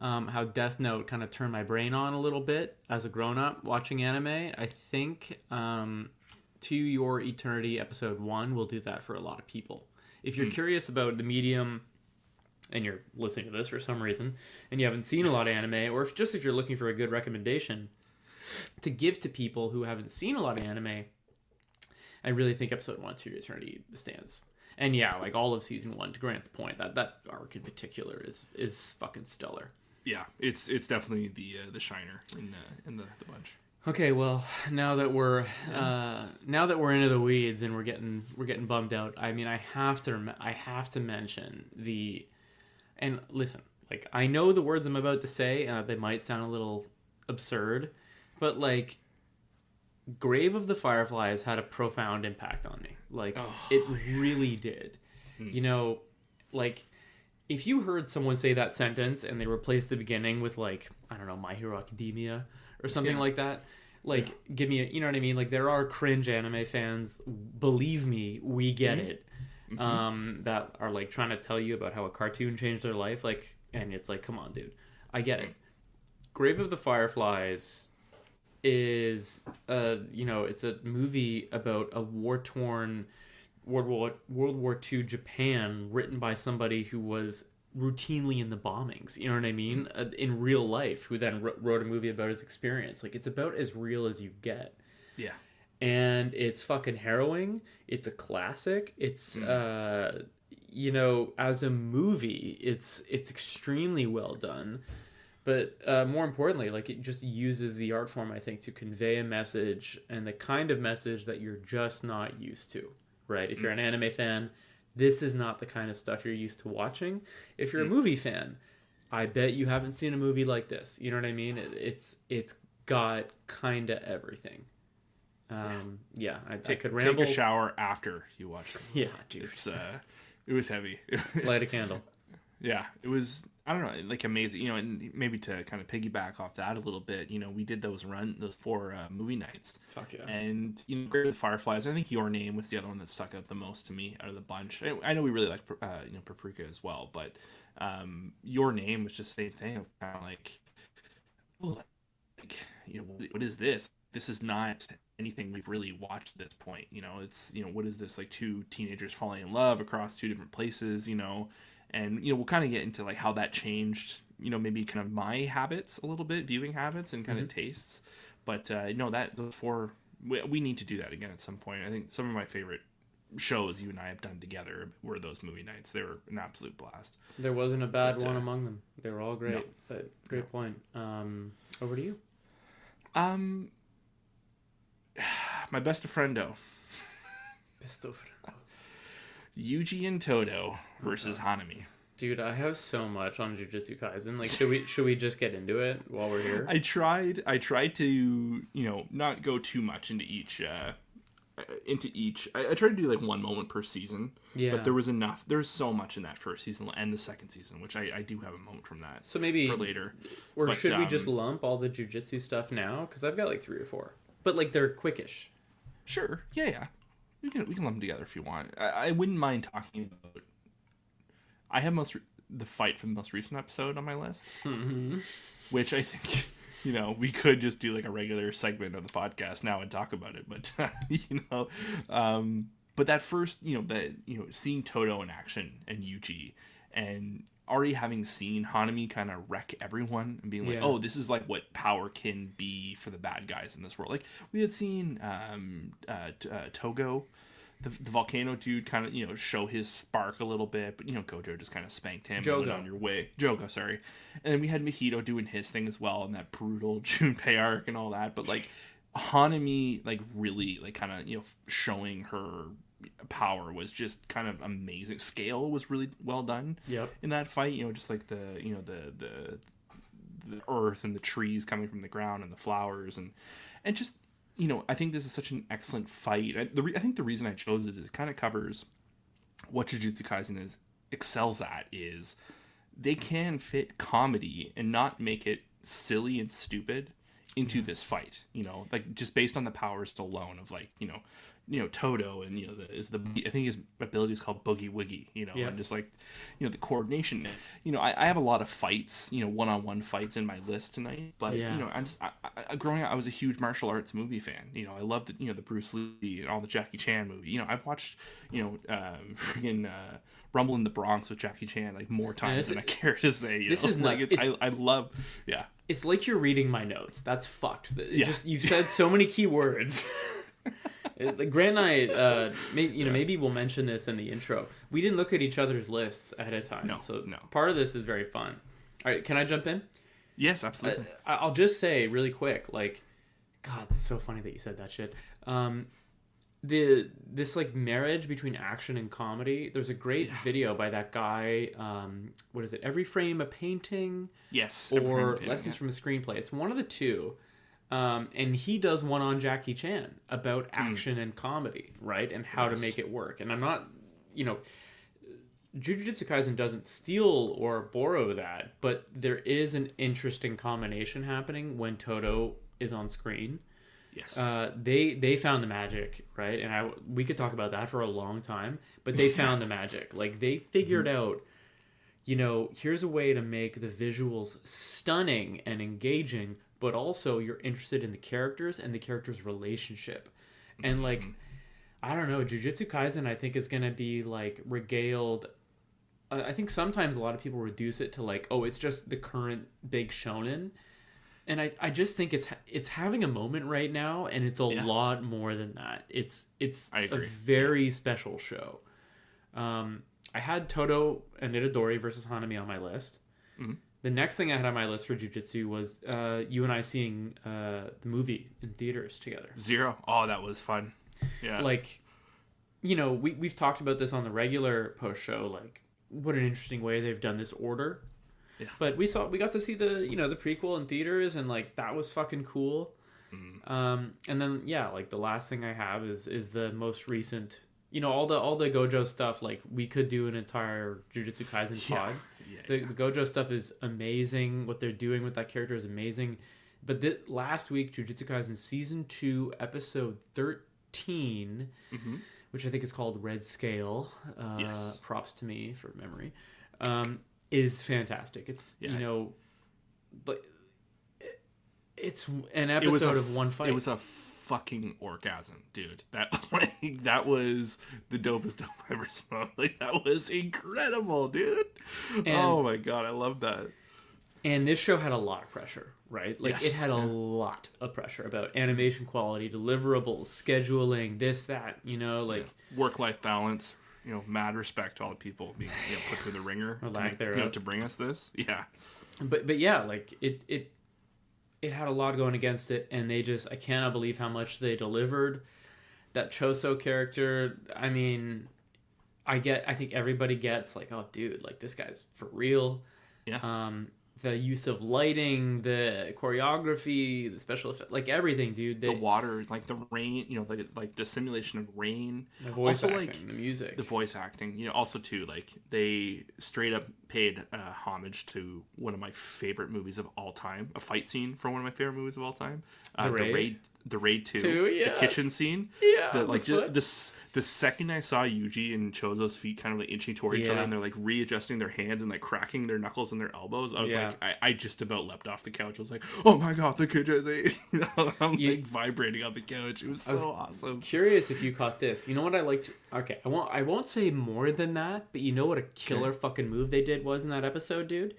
how Death Note kind of turned my brain on a little bit as a grown up watching anime. I think To Your Eternity episode 1 will do that for a lot of people. If you're curious about the medium and you're listening to this for some reason and you haven't seen a lot of anime, or if you're looking for a good recommendation to give to people who haven't seen a lot of anime, I really think episode 1 To Your Eternity stands. And yeah, like all of season 1, to Grant's point, that arc in particular is fucking stellar. Yeah, it's definitely the shiner in the bunch. Okay, well, now that we're into the weeds and we're getting bummed out, I mean, I have to mention and listen, like, I know the words I'm about to say, they might sound a little absurd, but like, Grave of the Fireflies had a profound impact on me. Like, it really did. You know, like, if you heard someone say that sentence and they replaced the beginning with, like, I don't know, My Hero Academia or something like that, like, give me you know what I mean? Like, there are cringe anime fans, believe me, we get it, that are, like, trying to tell you about how a cartoon changed their life, like, and it's like, come on, dude. I get it. Grave of the Fireflies is, it's a movie about a war-torn World War II Japan, written by somebody who was routinely in the bombings, you know what I mean, in real life, who then wrote a movie about his experience. Like, it's about as real as you get. Yeah. And it's fucking harrowing. It's a classic. It's as a movie, it's extremely well done. But more importantly, like, it just uses the art form, I think, to convey a message, and the kind of message that you're just not used to, right? If you're an anime fan, this is not the kind of stuff you're used to watching. If you're a movie fan, I bet you haven't seen a movie like this. You know what I mean? It's got kind of everything. I could ramble. Take a shower after you watch it. Yeah, dude. It was heavy. Light a candle. Yeah, it was, I don't know, like, amazing, and maybe to kind of piggyback off that a little bit, we did those 4 movie nights. Fuck yeah. And, Grave of the Fireflies, I think Your Name was the other one that stuck out the most to me out of the bunch. I know we really like, Paprika as well, but Your Name was just the same thing of kind of like, what is this? This is not anything we've really watched at this point. It's, what is this, like, 2 teenagers falling in love across 2 different places, and, we'll kind of get into, like, how that changed, maybe kind of my habits a little bit, viewing habits and kind of tastes. But, those 4, we need to do that again at some point. I think some of my favorite shows you and I have done together were those movie nights. They were an absolute blast. There wasn't a bad one among them. They were all great. No. But great point. Over to you. My best friendo. Yuji and Todo versus Hanami. Dude, I have so much on Jujutsu Kaisen. Like, should we just get into it while we're here? I tried to, not go too much into each. I tried to do, like, 1 moment per season. Yeah. But there was enough. There's so much in that first season and the second season, which I do have a moment from that. So maybe for later. Or should we just lump all the Jujutsu stuff now? Because I've got like 3 or 4, but like they're quickish. Sure. Yeah. We can lump them together if you want. I wouldn't mind talking about. I have the fight from the most recent episode on my list, which I think we could just do like a regular segment of the podcast now and talk about it. But but that first seeing Todo in action and Yuji, and already having seen Hanami kind of wreck everyone and being like, oh, this is like what power can be for the bad guys in this world. Like, we had seen Togo, the volcano dude, kind of, show his spark a little bit, but, Gojo just kind of spanked him. Jogo. And went on your way. Jogo, sorry. And then we had Mahito doing his thing as well, and that brutal Junpei arc and all that. But, like, Hanami, like, really, like, kind of, showing her power was just kind of amazing. Scale was really well done in that fight, just like the earth and the trees coming from the ground and the flowers and just I think this is such an excellent fight. I think the reason I chose it is it kind of covers what Jujutsu Kaisen excels at is they can fit comedy and not make it silly and stupid into this fight, like just based on the powers alone of, like, Toto, and I think his ability is called Boogie Woogie, and just like the coordination. I have a lot of fights, one-on-one fights in my list tonight, but growing up I was a huge martial arts movie fan. I loved the Bruce Lee and all the Jackie Chan movie. I've watched freaking Rumble in the Bronx with Jackie Chan like more times than I care to say. This is nuts. I love. It's like you're reading my notes. That's fucked. You've said so many key words. Grant and I, maybe we'll mention this in the intro. We didn't look at each other's lists ahead of time. No. Part of this is very fun. All right, can I jump in? Yes, absolutely. I'll just say really quick, like, God, it's so funny that you said that shit. This like marriage between action and comedy. There's a great video by that guy. What is it? Every Frame a Painting? Yes. Or Lessons from a Screenplay. It's one of the two. And he does one on Jackie Chan about action and comedy, right? And how to make it work. And I'm not, Jujutsu Kaisen doesn't steal or borrow that, but there is an interesting combination happening when Toto is on screen. Yes. They found the magic, right? And we could talk about that for a long time, but they found the magic. Like they figured out, here's a way to make the visuals stunning and engaging, but also you're interested in the characters and the characters' relationship. And like, I don't know, Jujutsu Kaisen I think is going to be like regaled. I think sometimes a lot of people reduce it to like, oh, it's just the current big shonen. And I just think it's having a moment right now, and it's a lot more than that. It's a very special show. I had Toto and Itadori versus Hanami on my list. Mm-hmm. The next thing I had on my list for Jujutsu was you and I seeing the movie in theaters together. Zero. Oh, that was fun. Yeah. Like, we've talked about this on the regular post show. Like, what an interesting way they've done this order. Yeah. But we got to see the the prequel in theaters, and like that was fucking cool. And then like the last thing I have is the most recent. All the Gojo stuff. Like we could do an entire Jujutsu Kaisen pod. The Gojo stuff is amazing. What they're doing with that character is amazing. But last week, Jujutsu Kaisen Season 2, Episode 13, which I think is called Red Scale. Props to me for memory. Is fantastic. It's but it's an episode of one fight. It was a fucking orgasm, dude. That was the dopest dope I ever smoked. Like that was incredible, dude. Oh my god, I love that. And this show had a lot of pressure, right? Like it had a lot of pressure about animation quality, deliverables, scheduling, this, that. Work-life balance. Mad respect to all the people being put through the ringer to bring us this. Yeah. But yeah, like it had a lot going against it, and I cannot believe how much they delivered. That Choso character, I mean, I think everybody gets like, oh dude, like this guy's for real. Yeah. The use of lighting, the choreography, the special effect, like everything, dude. The water, like the rain, like the simulation of rain. The voice acting, the music. The voice acting, also too, like they straight up paid homage to one of my favorite movies of all time, a fight scene from one of my favorite movies of all time. The Raid 2, the kitchen scene. Yeah, the second I saw Yuji and Chozo's feet kind of like inching toward each other, and they're like readjusting their hands and like cracking their knuckles and their elbows, I was like, I just about leapt off the couch. I was like, oh my god, the kid has ate. I'm like vibrating on the couch. It was so awesome. Curious if you caught this. You know what I liked? Okay, I won't say more than that, but you know what a killer fucking move they did was in that episode, dude?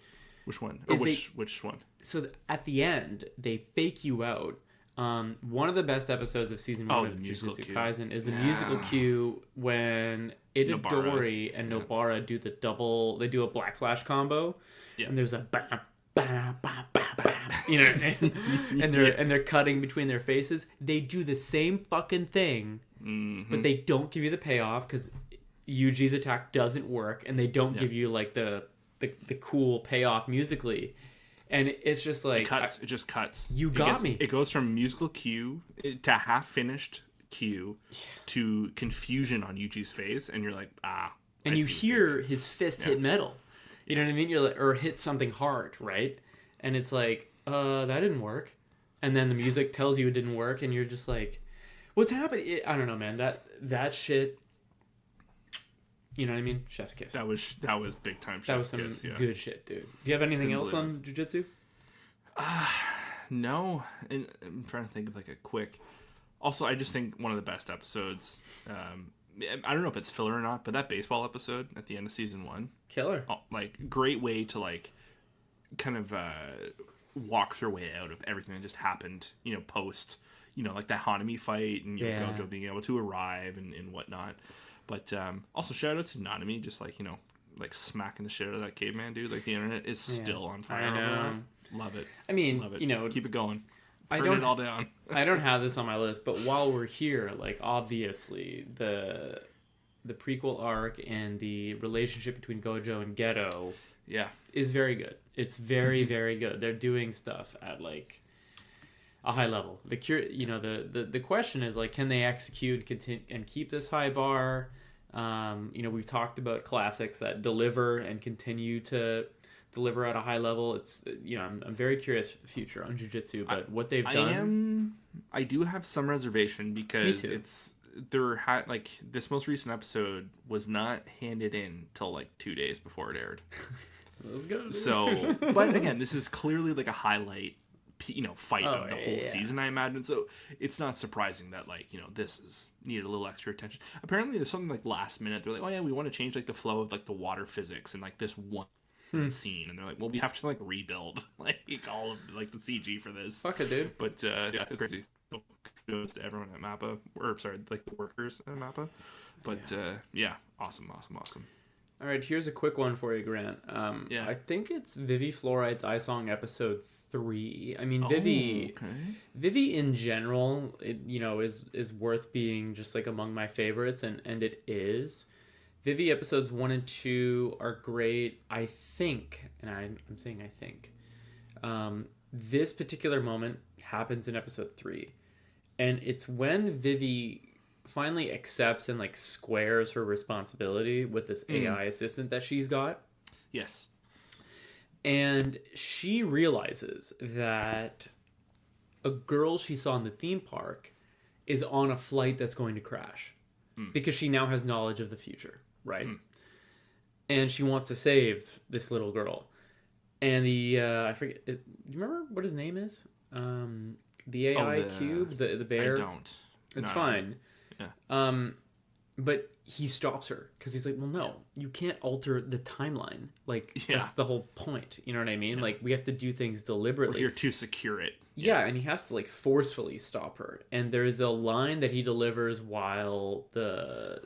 Which one? Or which one? So at the end, they fake you out. One of the best episodes of season 1 of Jujutsu Kaisen is the musical cue when Itadori and Nobara do the double. They do a Black Flash combo, and there's a ba ba ba ba ba, and they're cutting between their faces. They do the same fucking thing, but they don't give you the payoff because Yuji's attack doesn't work, and they don't give you like the cool payoff musically. And it's just like... It just cuts. You got me. It goes from musical cue to half-finished cue to confusion on Yuji's face, and you're like, And you hear his fist hit metal. You know what I mean? You're like, or hit something hard, right? And it's like, that didn't work. And then the music tells you it didn't work, and you're just like... What's happening? I don't know, man. That shit. You know what I mean? Chef's kiss. That was big time. That was some good shit, dude. Do you have anything else on jiu-jitsu? No, and I'm trying to think of like a quick. Also, I just think one of the best episodes. I don't know if it's filler or not, but that baseball episode at the end of season 1, killer. Like great way to like kind of walk their way out of everything that just happened. Post like that Hanami fight and Gojo being able to arrive and whatnot. But also shout out to Nanami, just like like smacking the shit out of that caveman dude. Like the internet is still on fire. I know. Love it. I mean, love it. Keep it going. Burn it all down. I don't have this on my list, but while we're here, like obviously the prequel arc and the relationship between Gojo and Geto is very good. It's very very good. They're doing stuff at like a high level. The question is like, can they execute and keep this high bar? We've talked about classics that deliver and continue to deliver at a high level. It's I'm very curious for the future on jiu-jitsu, but what they've done. I do have some reservation because like this most recent episode was not handed in till like 2 days before it aired. Let's go. So, but again, this is clearly like a highlight fight of the whole season, I imagine. So it's not surprising that like this is needed a little extra attention. Apparently there's something like last minute they're like, oh yeah, we want to change like the flow of like the water physics and like this one scene, and they're like, well, we have to like rebuild like all of like the CG for this. Fuck it, dude. But yeah, it's crazy. Kudos to everyone at Mappa, or sorry, like the workers at Mappa. But yeah, awesome. All right, here's a quick one for you, Grant. I think it's Vivi Fluoride's iSong episode 3. I mean, Vivi in general, is worth being just like among my favorites, and it is. Vivi episodes 1 and 2 are great. I think, and I'm saying I think, this particular moment happens in episode 3, and it's when Vivi finally accepts and like squares her responsibility with this AI assistant that she's got. Yes. And she realizes that a girl she saw in the theme park is on a flight that's going to crash because she now has knowledge of the future, right? And she wants to save this little girl. And the I forget. Do you remember what his name is? The AI cube, the bear. I don't. It's fine. Yeah. But he stops her because he's like, well, no, you can't alter the timeline. Like, that's the whole point. You know what I mean? Yeah. Like, we have to do things deliberately. We're here to secure it. Yeah, and he has to, like, forcefully stop her. And there's a line that he delivers while the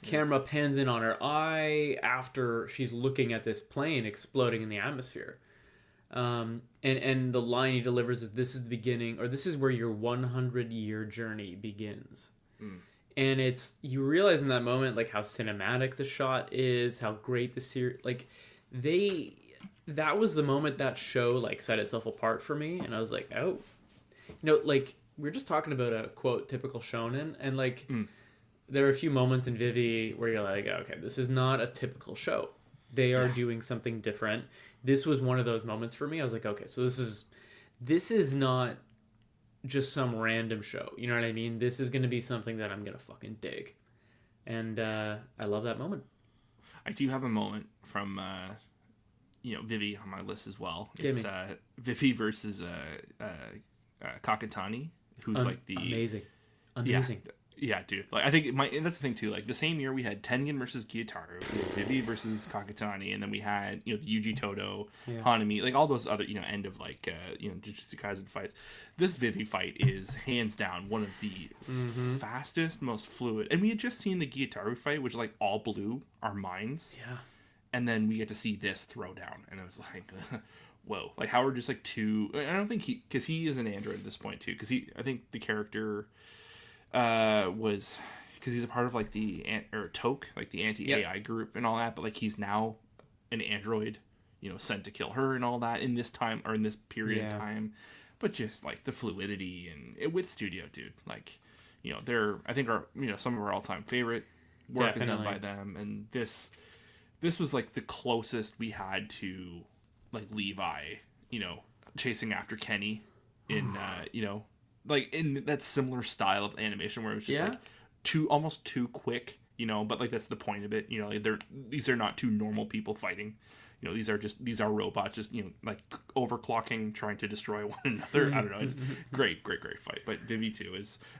camera pans in on her eye after she's looking at this plane exploding in the atmosphere. And the line he delivers is, this is the beginning, or this is where your 100-year journey begins. And you realize in that moment, like, how cinematic the shot is, how great the series, like, that was the moment that show, like, set itself apart for me. And I was like, oh, like, we were just talking about a, quote, typical shonen. And, like, there are a few moments in Vivi where you're like, okay, this is not a typical show. They are doing something different. This was one of those moments for me. I was like, okay, so this is not just some random show. You know what I mean? This is going to be something that I'm going to fucking dig. And I love that moment. I do have a moment from, Vivi on my list as well. It's Vivi versus Kakatani, who's like the... Amazing. Yeah, dude. Like, I think that's the thing too. Like, the same year we had Tengen versus Gyutaro, Vivi versus Kakatani, and then we had the Yuji Todo, Hanami, like all those other end of like Jujutsu Kaisen fights. This Vivi fight is hands down one of the fastest, most fluid. And we had just seen the Gyutaro fight, which like all blew our minds. Yeah. And then we get to see this throwdown, and it was like, whoa! Like how we're just like two. I don't think because he is an android at this point too. Because I think the character. Was because he's a part of like the Toke, like the anti-AI group and all that, but like he's now an android, sent to kill her and all that in this time or in this period of time. But just like the fluidity and with Studio, dude, like they're I think are some of our all-time favorite work is done by them, and this was like the closest we had to like Levi, chasing after Kenny in like in that similar style of animation where it was just like almost too quick, but like that's the point of it, like these are not two normal people fighting. These are robots just, like overclocking, trying to destroy one another. I don't know. It's great fight. But Vivi 2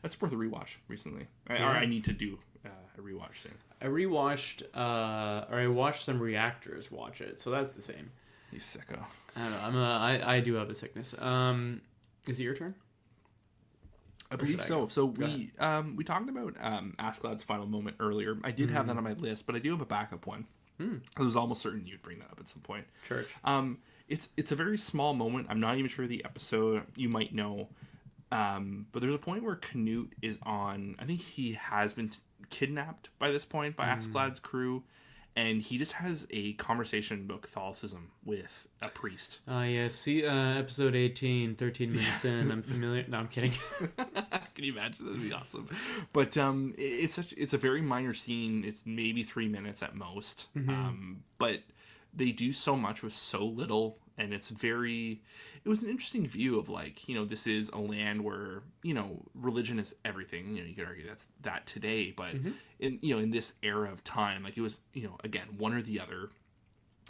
that's worth a rewatch recently. I need to do a rewatch thing. I rewatched, or I watched some reactors watch it, so that's the same. You sicko. I don't know. I do have a sickness. Is it your turn? I believe so. So we talked about Askeladd's final moment earlier. I did have that on my list, but I do have a backup one. I was almost certain you'd bring that up at some point. Church. It's a very small moment. I'm not even sure the episode. You might know. But there's a point where Canute is on. I think he has been kidnapped by this point by Askeladd's crew, and he just has a conversation about Catholicism with a priest. Yeah. See, episode 18, 13 minutes in. I'm familiar. No, I'm kidding. Can you imagine? That'd be awesome. But it's a very minor scene. It's maybe 3 minutes at most. But they do so much with so little, and it was an interesting view of like, this is a land where, religion is everything. You could argue that's that today, but in this era of time, like it was, again, one or the other,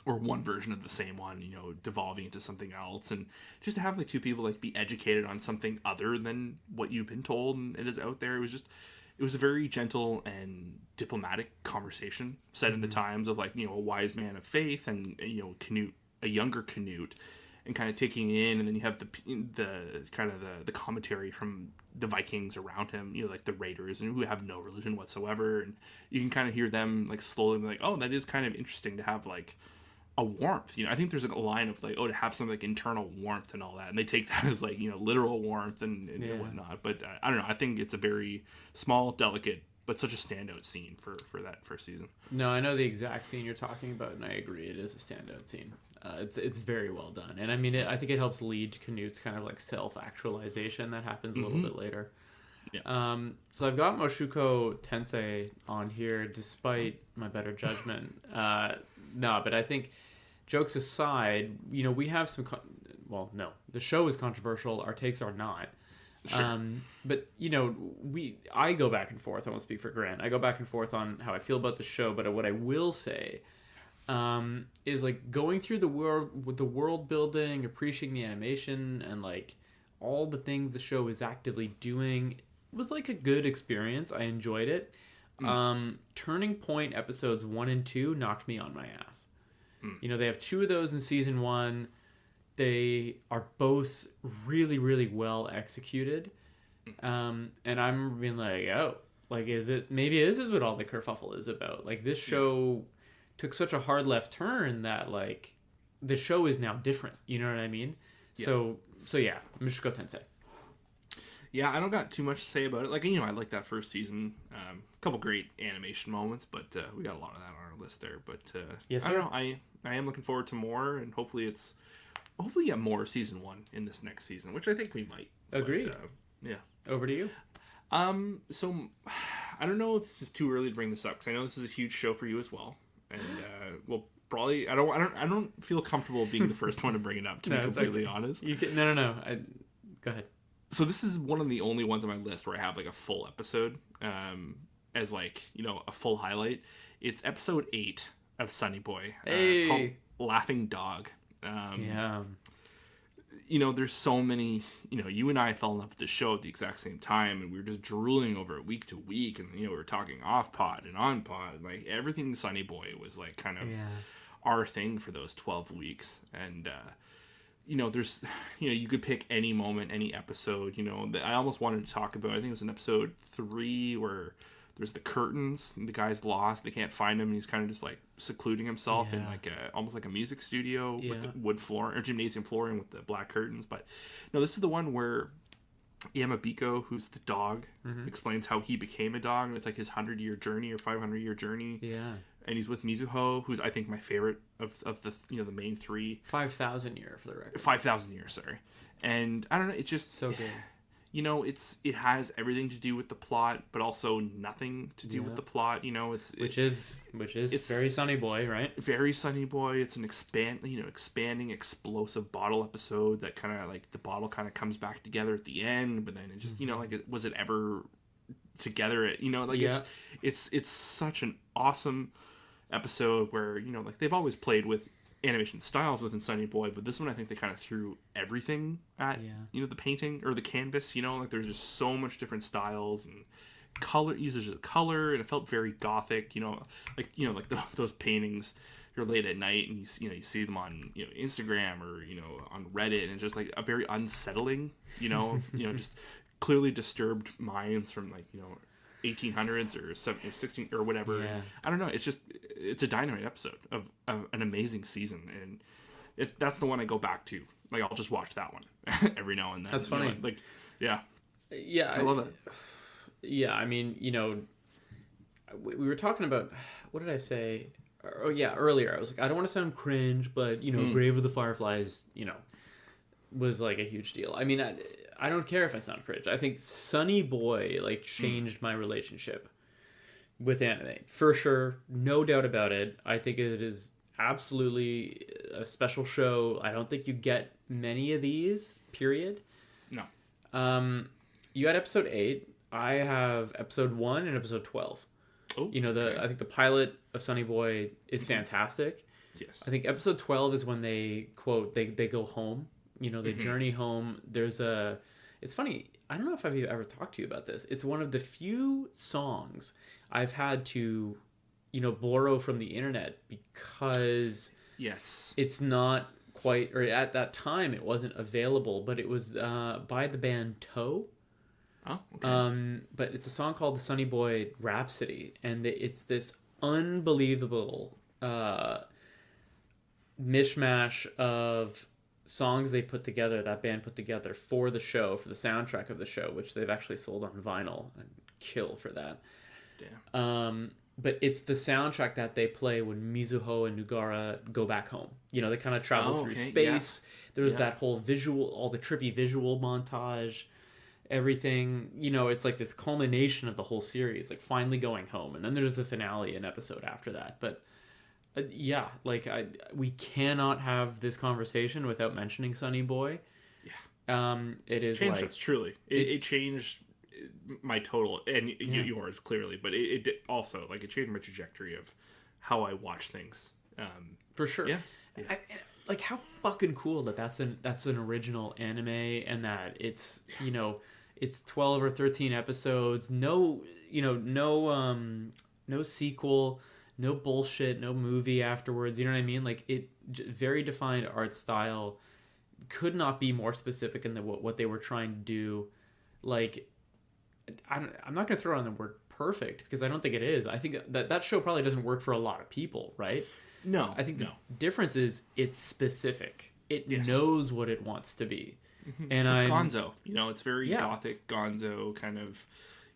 or one version of the same one, devolving into something else. And just to have like two people like be educated on something other than what you've been told and it is out there, it was a very gentle and diplomatic conversation set in the times of like, a wise man of faith and, Canute, a younger Canute, and kind of taking it in. And then you have the kind of the commentary from the Vikings around him, like the raiders and who have no religion whatsoever. And you can kind of hear them like slowly be like, oh, that is kind of interesting to have like a warmth. I think there's like a line of like, oh, to have some like internal warmth and all that. And they take that as like, literal warmth and whatnot. But I don't know. I think it's a very small, delicate, but such a standout scene for that first season. No, I know the exact scene you're talking about, and I agree. It is a standout scene. It's very well done. And I mean, I think it helps lead Canute's kind of like self-actualization that happens a little bit later. Yeah. So I've got Moshuko Tensei on here, despite my better judgment. No, but I think, jokes aside, we have some... the show is controversial. Our takes are not. Sure. But, I go back and forth. I won't speak for Grant. I go back and forth on how I feel about the show, but what I will say is, like, going through the world with the world building, appreciating the animation, and, like, all the things the show is actively doing was, like, a good experience. I enjoyed it. Turning Point episodes 1 and 2 knocked me on my ass. They have 2 of those in season 1. They are both really, really well executed. And I'm being like, oh, like, maybe this is what all the kerfuffle is about. Like, this show took such a hard left turn that, like, the show is now different. You know what I mean? Yeah. So yeah, Mishiko Tensei. Yeah, I don't got too much to say about it. Like, I like that first season. A couple great animation moments, but we got a lot of that on our list there. But yes, I don't know. I am looking forward to more, and hopefully get more season 1 in this next season, which I think we might. Agreed. But, yeah. Over to you. So I don't know if this is too early to bring this up, because I know this is a huge show for you as well, and well, probably I don't feel comfortable being the first one to bring it up. To be completely honest, no. Go ahead. So this is one of the only ones on my list where I have like a full episode as like, a full highlight. It's episode 8 of Sunny Boy. It's called Laughing Dog. Yeah. There's so many, you and I fell in love with the show at the exact same time, and we were just drooling over it week to week, and, we were talking off pod and on pod. Like, everything Sunny Boy was like kind of our thing for those 12 weeks. And, there's, you could pick any moment, any episode, that I almost wanted to talk about. I think it was in episode 3 where there's the curtains and the guy's lost. They can't find him, and he's kind of just like secluding himself in like almost like a music studio with the wood floor or gymnasium flooring with the black curtains. But no, this is the one where Yamabiko, who's the dog, explains how he became a dog, and it's like his 100-year journey or 500-year journey. Yeah. And he's with Mizuho, who's I think my favorite of the the main 3. 5,000 year for the record. 5,000 years, sorry. And I don't know, it's just so good. it has everything to do with the plot, but also nothing to do with the plot. Which is very Sunny Boy, right? Very Sunny Boy. It's an expanding, explosive bottle episode that kind of like the bottle kind of comes back together at the end, but then it just was it ever together? It's such an awesome episode where like they've always played with animation styles within Sunny Boy, but this one I think they kind of threw everything at the painting or the canvas. Like there's just so much different styles and uses of color, and it felt very gothic. Those paintings. You're late at night and you see them on Instagram or on Reddit, and it's just like a very unsettling. Just clearly disturbed minds from 1800s or 16 or whatever. Yeah. I don't know. It's a dynamite episode of an amazing season, and that's the one I go back to. Like I'll just watch that one every now and then. That's funny. Yeah, I love it. Yeah, I mean, we were talking about, what did I say? Oh yeah, earlier I was like, I don't want to sound cringe, but Grave of the Fireflies, was like a huge deal. I mean, I don't care if I sound cringe. I think Sunny Boy changed my relationship with anime for sure, no doubt about it. I think it is absolutely a special show. I don't think you get many of these. Period. No. You had episode 8. I have episode 1 and episode 12. Oh, I think the pilot of Sunny Boy is fantastic. Yes. I think episode 12 is when they they go home. They journey home. It's funny. I don't know if I've ever talked to you about this. It's one of the few songs I've had to, borrow from the internet because it's not quite, or at that time it wasn't available, but it was by the band Toe. Oh, okay. But it's a song called the Sunny Boy Rhapsody, and it's this unbelievable mishmash of songs that band put together for the show, for the soundtrack of the show, which they've actually sold on vinyl, and kill for that. Damn. But it's the soundtrack that they play when Mizuho and Nugara go back home. They kind of travel through space. Yeah. There's that whole all the trippy visual montage, everything. It's like this culmination of the whole series, like finally going home. And then there's the finale, an episode after that. But we cannot have this conversation without mentioning Sunny Boy. Yeah. It is changed us, truly. It changed my total, and yours clearly, but it also it changed my trajectory of how I watch things. For sure. Yeah. How fucking cool that's an original anime, and that it's it's 12 or 13 episodes. No sequel. No bullshit, no movie afterwards. You know what I mean? Very defined art style. Could not be more specific in what they were trying to do. I'm not going to throw on the word perfect because I don't think it is. I think that show probably doesn't work for a lot of people, right? No. I think the difference is it's specific. It knows what it wants to be. Mm-hmm. And it's gonzo. It's very gothic gonzo kind of.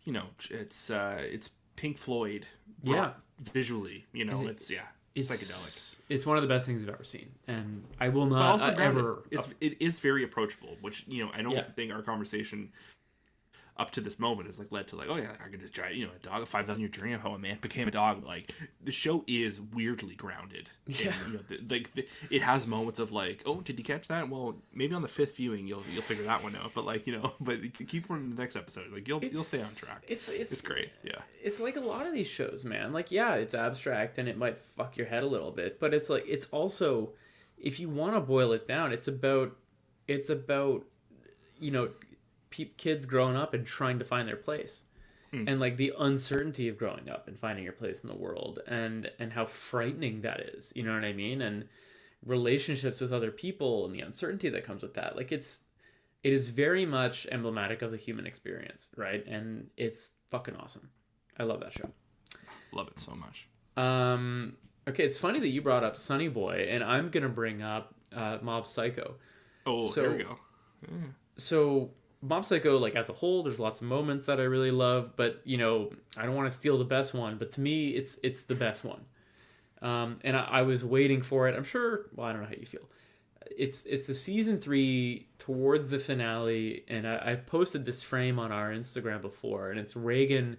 It's Pink Floyd. Visually, it's psychedelic. It's one of the best things I've ever seen, and I will not ever. It is very approachable, which I don't think our conversation up to this moment has led to oh yeah, I can just try a dog, a 5,000-year journey of how a man became a dog. The show is weirdly grounded. Yeah. And, it has moments of oh, did you catch that? Well, maybe on the 5th viewing you'll figure that one out. But but keep from the next episode. You'll stay on track. It's great. Yeah. It's like a lot of these shows, man. It's abstract and it might fuck your head a little bit, but it's it's also, if you want to boil it down, it's about kids growing up and trying to find their place, and the uncertainty of growing up and finding your place in the world, and how frightening that is. You know what I mean? And relationships with other people and the uncertainty that comes with that. It is very much emblematic of the human experience, right? And it's fucking awesome. I love that show. Love it so much. Okay, it's funny that you brought up Sunny Boy, and I'm gonna bring up Mob Psycho. Oh, there we go. Yeah. So Mob Psycho, as a whole, there's lots of moments that I really love, but I don't want to steal the best one, but to me, it's the best one. And I was waiting for it. I'm sure. Well, I don't know how you feel. it's the season 3 towards the finale, and I've posted this frame on our Instagram before, and it's Reagan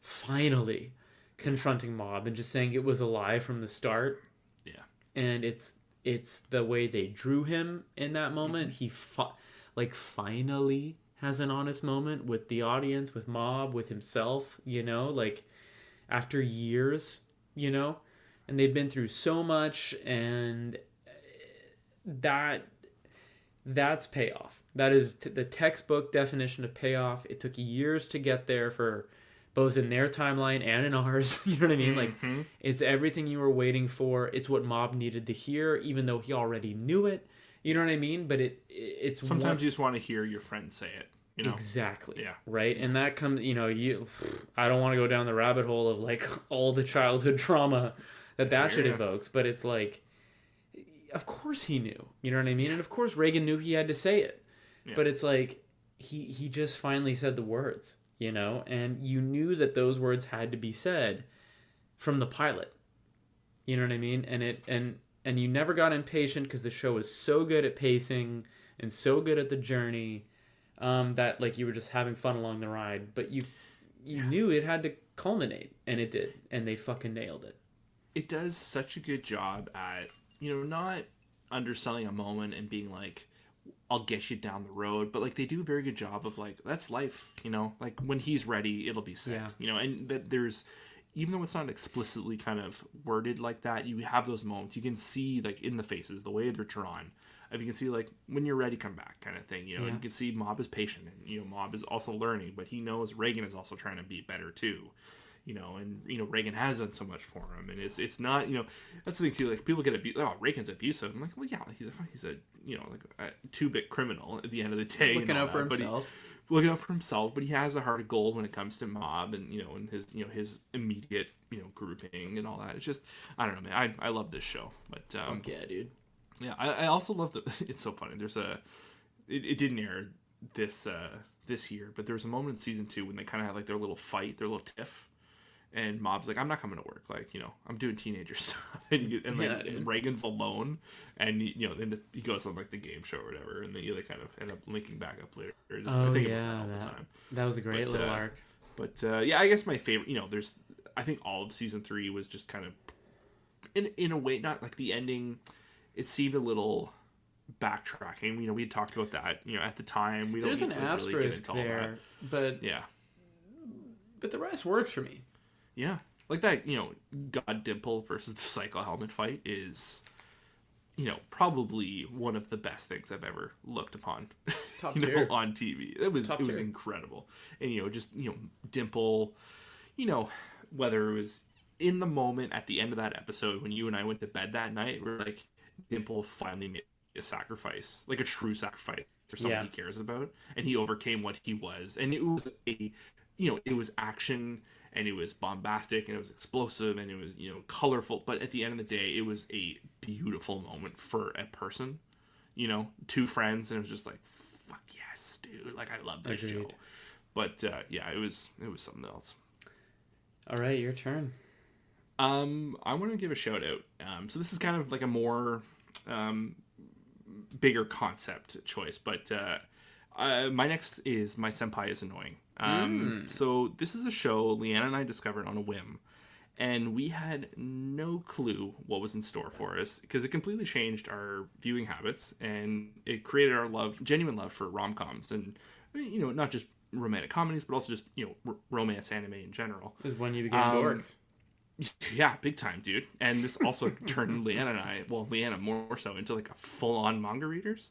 finally confronting Mob and just saying it was a lie from the start. Yeah. And it's the way they drew him in that moment. He like finally has an honest moment with the audience, with Mob, with himself, like after years, and they've been through so much, and that's payoff. That is the textbook definition of payoff. It took years to get there for both in their timeline and in ours. You know what I mean? Like, it's everything you were waiting for. It's what Mob needed to hear, even though he already knew it. You know what I mean? But it's sometimes you just want to hear your friend say it. Exactly. Yeah. Right. And that comes, I don't want to go down the rabbit hole of like all the childhood trauma that shit evokes, but it's like, of course he knew. You know what I mean? And of course Reagan knew he had to say it. Yeah. But it's like he just finally said the words. And you knew that those words had to be said from the pilot. You know what I mean? And you never got impatient because the show is so good at pacing and so good at the journey that like you were just having fun along the ride. But you knew it had to culminate, and it did, and they fucking nailed it. It does such a good job at not underselling a moment and being like, I'll get you down the road, but like they do a very good job of like, that's life, like when he's ready, it'll be said, and that there's, even though it's not explicitly kind of worded like that, you have those moments. You can see like in the faces, the way they're drawn. You can see like when you're ready, come back kind of thing, and you can see Mob is patient, and Mob is also learning, but he knows Reagan is also trying to be better too. And Reagan has done so much for him, and it's not, that's the thing too. Like people get abused. Oh, Reagan's abusive. I'm like, well, yeah, he's a like a 2-bit criminal at the end of the day. Looking out for himself. Looking out for himself, but he has a heart of gold when it comes to Mob, and and his immediate grouping and all that. It's just, I don't know, man. I love this show, but fuck yeah, dude. Yeah, I also love the. It's so funny. There's it didn't air this year, but there was a moment in season 2 when they kind of had like their little fight, their little tiff. And Mob's like, I'm not coming to work. Like, I'm doing teenager stuff. And Reagan's alone. And, then he goes on, like, the game show or whatever. And then you, like, kind of end up linking back up later. That was a great little arc. But, yeah, I guess my favorite, there's, I think all of season 3 was just kind of, in a way, not like the ending, it seemed a little backtracking. We had talked about that, at the time. We don't There's need an to asterisk really get into all there, that. But the rest works for me. Yeah. Like that, God Dimple versus the Psycho Helmet fight is, probably one of the best things I've ever looked upon Top tier. On TV. It was incredible. And, just, Dimple, whether it was in the moment at the end of that episode when you and I went to bed that night, we're like, Dimple finally made a sacrifice, like a true sacrifice for someone he cares about. And he overcame what he was. And it was it was action, and it was bombastic, and it was explosive, and it was, colorful. But at the end of the day, it was a beautiful moment for a person, 2 friends, and it was just like, fuck yes, dude. Like, I love this show. But, yeah, it was something else. All right, your turn. I want to give a shout out. So this is kind of like a more bigger concept choice, but my next is My Senpai is Annoying. So this is a show Leanna and I discovered on a whim, and we had no clue what was in store for us, because it completely changed our viewing habits, and it created our genuine love for rom-coms, and not just romantic comedies, but also just romance anime in general. This is when you became dorks. Yeah, big time, dude. And this also turned Leanna more so, into like a full-on manga readers.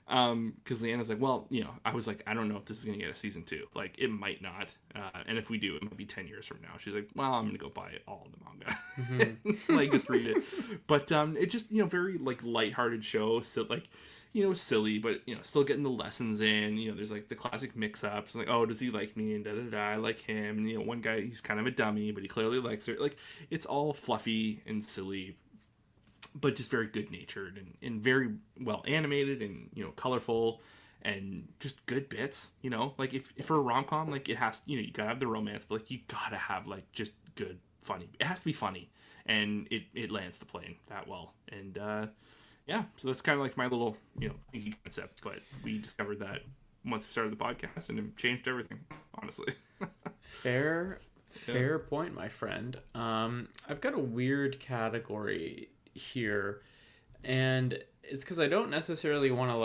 Because Leanna's like, well, I was like, I don't know if this is going to get a season 2. Like, it might not. And if we do, it might be 10 years from now. She's like, well, I'm going to go buy all of the manga. Like, just read it. But it just, very, like, lighthearted show. So, like, silly, but, still getting the lessons in. There's, like, the classic mix-ups. Like, oh, does he like me? And da-da-da, I like him. And, one guy, he's kind of a dummy, but he clearly likes her. Like, it's all fluffy and silly, but just very good-natured and very well animated and, colorful and just good bits, Like, if for a rom-com, like, it has, you gotta have the romance, but, like, you gotta have, like, just good, funny. It has to be funny, and it lands the plane that well. And, Yeah, so that's kind of like my little, thinking concept. But we discovered that once we started the podcast, and it changed everything, honestly. Fair point, my friend. I've got a weird category here, and it's because I don't necessarily want to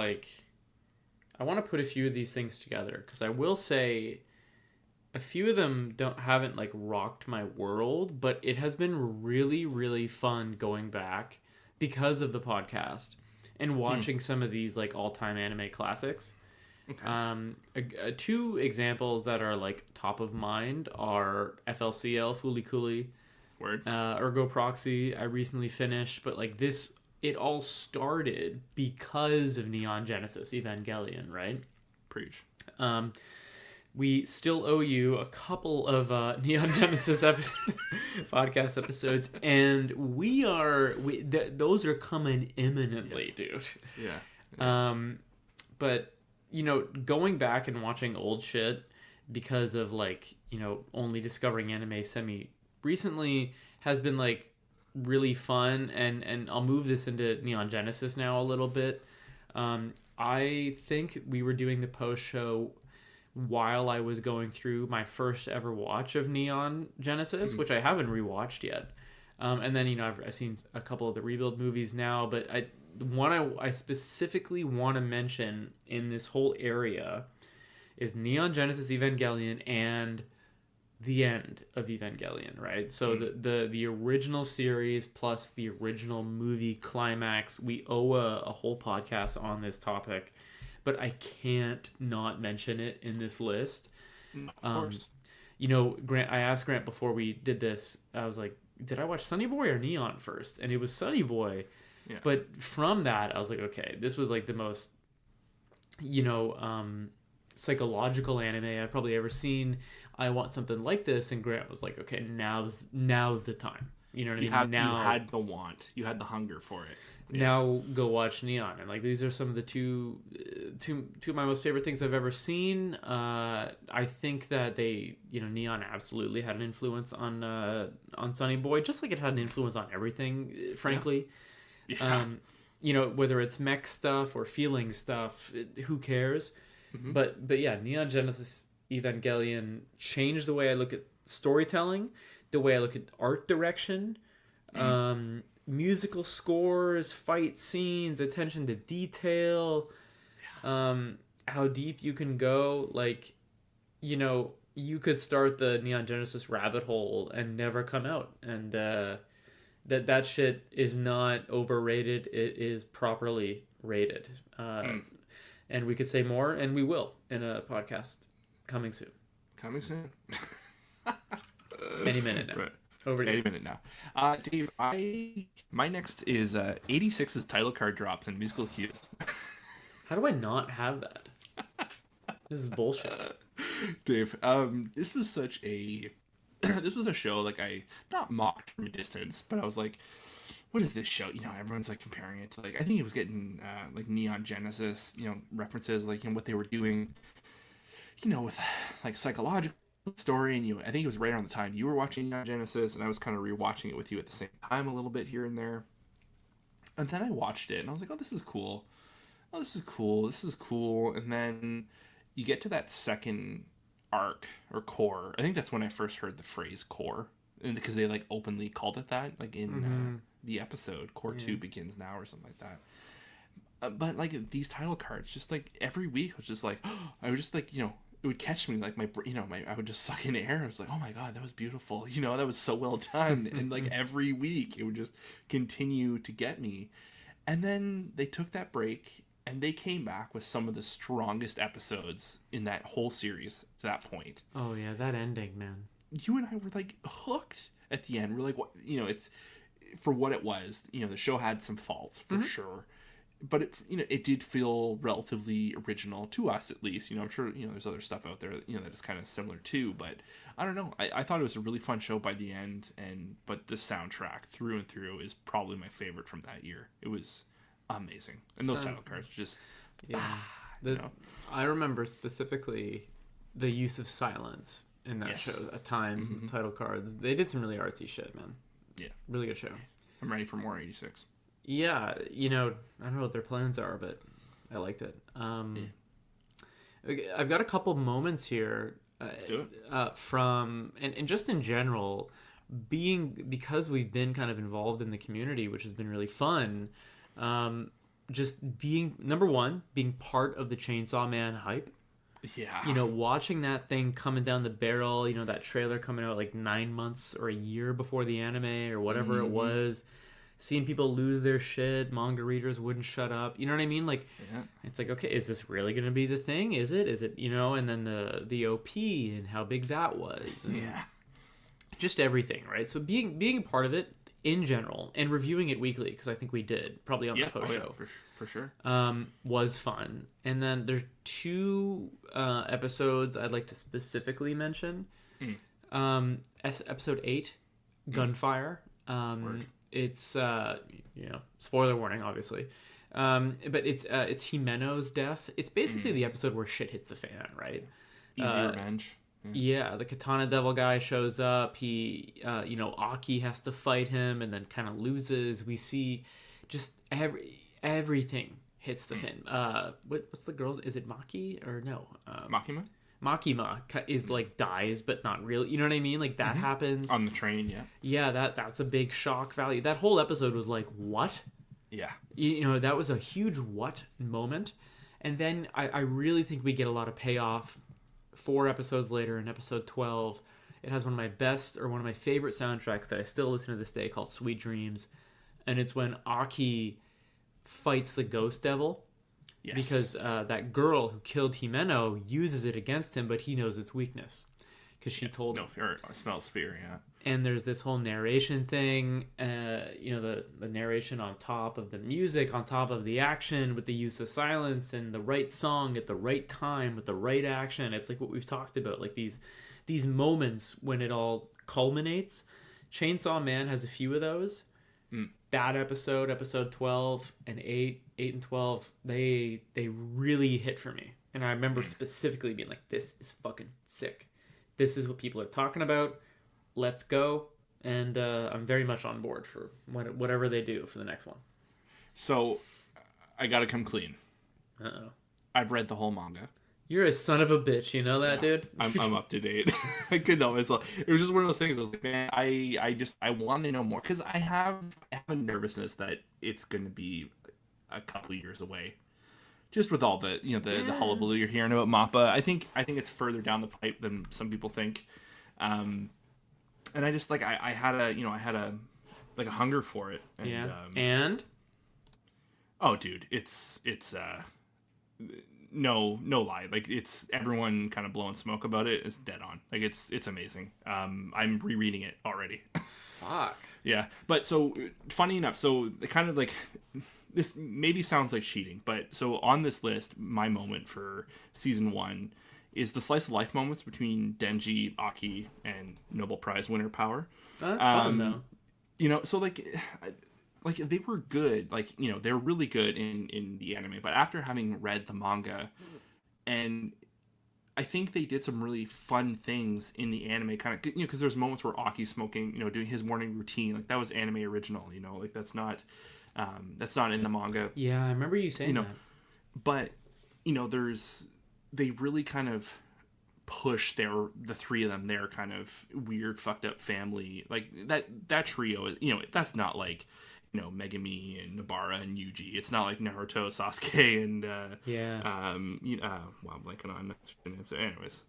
I want to put a few of these things together, because I will say a few of them haven't rocked my world, but it has been really, really fun going back because of the podcast and watching some of these all-time anime classics. Okay. Two examples that are top of mind are FLCL Fooly Cooly, Word. Ergo Proxy. I recently finished, but this, it all started because of Neon Genesis Evangelion, right? Preach. We still owe you a couple of Neon Genesis podcast episodes, and those are coming imminently, dude. Yeah. But going back and watching old shit because of only discovering anime semi recently has been really fun, and I'll move this into Neon Genesis now a little bit. I think we were doing the post show while I was going through my first ever watch of Neon Genesis, which I haven't rewatched yet. And then, I've seen a couple of the Rebuild movies now, but the one I specifically want to mention in this whole area is Neon Genesis Evangelion and the end of Evangelion, right? So the original series plus the original movie climax, we owe a whole podcast on this topic, but I can't not mention it in this list. Of course. Grant, I asked Grant before we did this, I was like, did I watch Sunny Boy or Neon first? And it was Sunny Boy. Yeah. But from that, I was like, okay, this was the most, psychological anime I've probably ever seen. I want something like this. And Grant was like, okay, now's the time. You know what I mean? You had the want. You had the hunger for it. Yeah. Now go watch Neon. And these are some of the two of my most favorite things I've ever seen. I think that Neon absolutely had an influence on Sunny Boy, just like it had an influence on everything, frankly. Yeah. Whether it's mech stuff or feeling stuff, who cares? Mm-hmm. But yeah, Neon Genesis Evangelion changed the way I look at storytelling, the way I look at art direction, musical scores, fight scenes, attention to detail, how deep you can go. You could start the Neon Genesis rabbit hole and never come out. And that shit is not overrated. It is properly rated. And we could say more, and we will in a podcast coming soon. Any minute now. Right. Over to you. Any minute now. Dave, my next is 86's title card drops and musical cues. How do I not have that? This is bullshit. Dave, this was this was a show I not mocked from a distance, but I was like, what is this show? Everyone's comparing it to I think it was getting Neon Genesis, references what they were doing, with psychological story, and I think it was right around the time you were watching Neon Genesis, and I was kind of rewatching it with you at the same time a little bit here and there. And then I watched it, and I was like, oh, this is cool. And then you get to that second arc or core. I think that's when I first heard the phrase core, and because they openly called it that, in the episode Core 2 begins now or something like that. But these title cards, just every week was just I was just it would catch me I would just suck in air. I was like, oh my god, that was beautiful. That was so well done. And every week it would just continue to get me. And then they took that break and they came back with some of the strongest episodes in that whole series to that point. Oh yeah, that ending, man. You and I were hooked at the end. We're like, what? It's for what it was. The show had some faults for sure, but it did feel relatively original to us, at least. I'm sure there's other stuff out there that is kind of similar too. But I don't know. I thought it was a really fun show by the end, but the soundtrack through and through is probably my favorite from that year. It was amazing, and those title cards just I remember specifically the use of silence in that show at times. The title cards, they did some really artsy shit, man. Yeah, really good show. I'm ready for more 86. Yeah, you know, I don't know what their plans are, but I liked it. Okay, I've got a couple moments here Let's do it. from and just in general, because we've been kind of involved in the community, which has been really fun. Um, just being number one, being part of the Chainsaw Man hype. Yeah. You know, watching that thing coming down the barrel, you know, that trailer coming out like 9 months or a year before the anime or whatever it was, seeing people lose their shit, manga readers wouldn't shut up. You know what I mean? Like, Yeah. it's like, okay, is this really going to be the thing? Is it? Is it, you know, and then the OP and how big that was. And Yeah. just everything, right? So being a part of it in general and reviewing it weekly, because I think we did, probably on the post show. For sure. Was fun. And then there's two episodes I'd like to specifically mention. Episode 8, Gunfire. It's you know, spoiler warning, obviously. But it's Himeno's death. It's basically the episode where shit hits the fan, right? Easy revenge. Yeah, the Katana Devil guy shows up. He, you know, Aki has to fight him and then kind of loses. We see just everything hits the fan. What's the girl? Is it Maki or no? Makima? Makima is like dies, but not really. You know what I mean? Like that happens On the train, yeah. Yeah, that's a big shock value. That whole episode was like, what? Yeah. You know, that was a huge what moment. And then I really think we get a lot of payoff 4 episodes later in episode 12. It has one of my best or one of my favorite soundtracks that I still listen to this day called Sweet Dreams. And it's when Aki fights the ghost devil. Yes. Because that girl who killed Himeno uses it against him, but he knows its weakness. Because she told him. No, smells fear, yeah. And there's this whole narration thing, you know, the narration on top of the music, on top of the action, with the use of silence and the right song at the right time with the right action. It's like what we've talked about, like these moments when it all culminates. Chainsaw Man has a few of those. That episode 12 and 8 and 12, they really hit for me. And I remember specifically being like, this is fucking sick. This is what people are talking about. Let's go. And I'm very much on board for whatever they do for the next one. So, I gotta come clean. Uh-oh. I've read the whole manga. You're a son of a bitch, you know that, dude? I'm up to date. I couldn't help myself. It was just one of those things. I was like, man, I want to know more. Because I have a nervousness that it's going to be a couple years away. Just with all the, you know, the hullabaloo you're hearing about Mappa. I think it's further down the pipe than some people think. And I just, like, I had a hunger for it. And, yeah. And? Oh, dude, it's no lie, like it's everyone kind of blowing smoke about it. It's dead on. Like it's amazing. I'm rereading it already. Fuck. Yeah, but so funny enough, so kind of like this maybe sounds like cheating, but so on this list, my moment for season 1 is the slice of life moments between Denji, Aki, and Nobel Prize winner Power. Oh, that's fun though. You know, so like they were good, like, you know, they're really good in the anime, but after having read the manga, and I think they did some really fun things in the anime, kind of, you know, because there's moments where Aki's smoking, you know, doing his morning routine, like that was anime original, you know, like that's not in the manga. Yeah, I remember you saying that. But, you know, they really kind of push the three of them, their kind of weird fucked up family, like that trio is, you know, that's not like, you know, Megami and Nobara and Yuji. It's not like Naruto, Sasuke, and you know, well, I'm blanking on names. So anyways,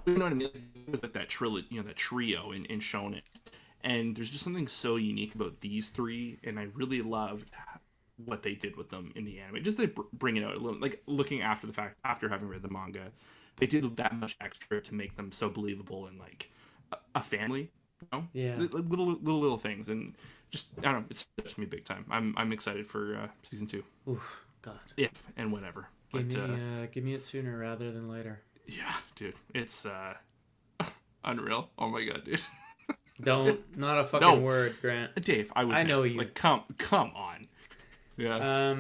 you know what I mean? It was like that trilogy, you know, that trio in Shonen, and there's just something so unique about these three, and I really loved what they did with them in the anime. Just they bring it out a little, like looking after the fact, after having read the manga, they did that much extra to make them so believable and like a family. You know? Yeah, little things, and just I don't know, it's touched me big time. I'm excited for season 2. Oof, God. If and whenever. Give me it sooner rather than later. Yeah, dude, it's unreal. Oh my god, dude. Not a fucking word, Grant. Dave, I know you. Like, come on. Yeah.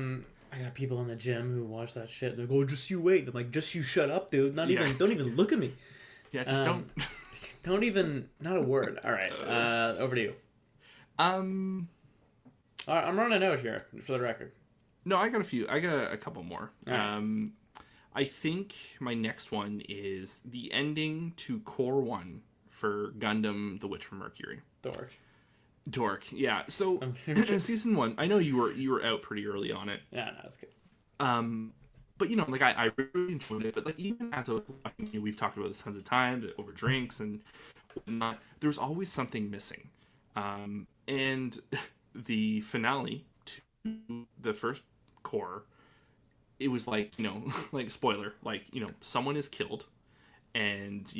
I got people in the gym who watch that shit. They're like, "Oh, just you wait." I'm like, "Just you shut up, dude. Don't even look at me." Yeah, just don't. Don't even. Not a word. All right. Over to you. I'm running out here for the record. No, I got a few. I got a couple more. Right. I think my next one is the ending to Core 1 for Gundam The Witch from Mercury. Dork, yeah. So season 1, I know you were out pretty early on it. Yeah, no, it's good. But like I really enjoyed it. But like even as I was watching, we've talked about this tons of times over drinks and whatnot. There was always something missing, and the finale to the first core, it was like like spoiler, like someone is killed, and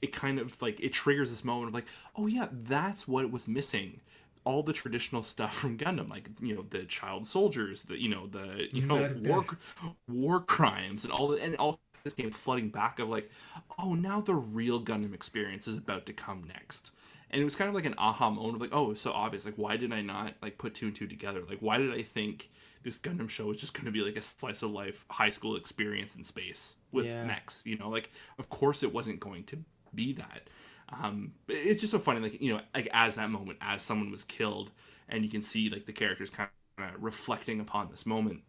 it kind of like it triggers this moment of like, oh yeah, that's what was missing. All the traditional stuff from Gundam, like the child soldiers, the war crimes, and all this came flooding back of like, oh, now the real Gundam experience is about to come next. And it was kind of like an aha moment of like, oh, it's so obvious. Like, why did I not like put two and two together? Like, why did I think this Gundam show was just going to be like a slice of life high school experience in space with mechs? Like, of course it wasn't going to be that. But it's just so funny, like as that moment, as someone was killed, and you can see like the characters kind of reflecting upon this moment,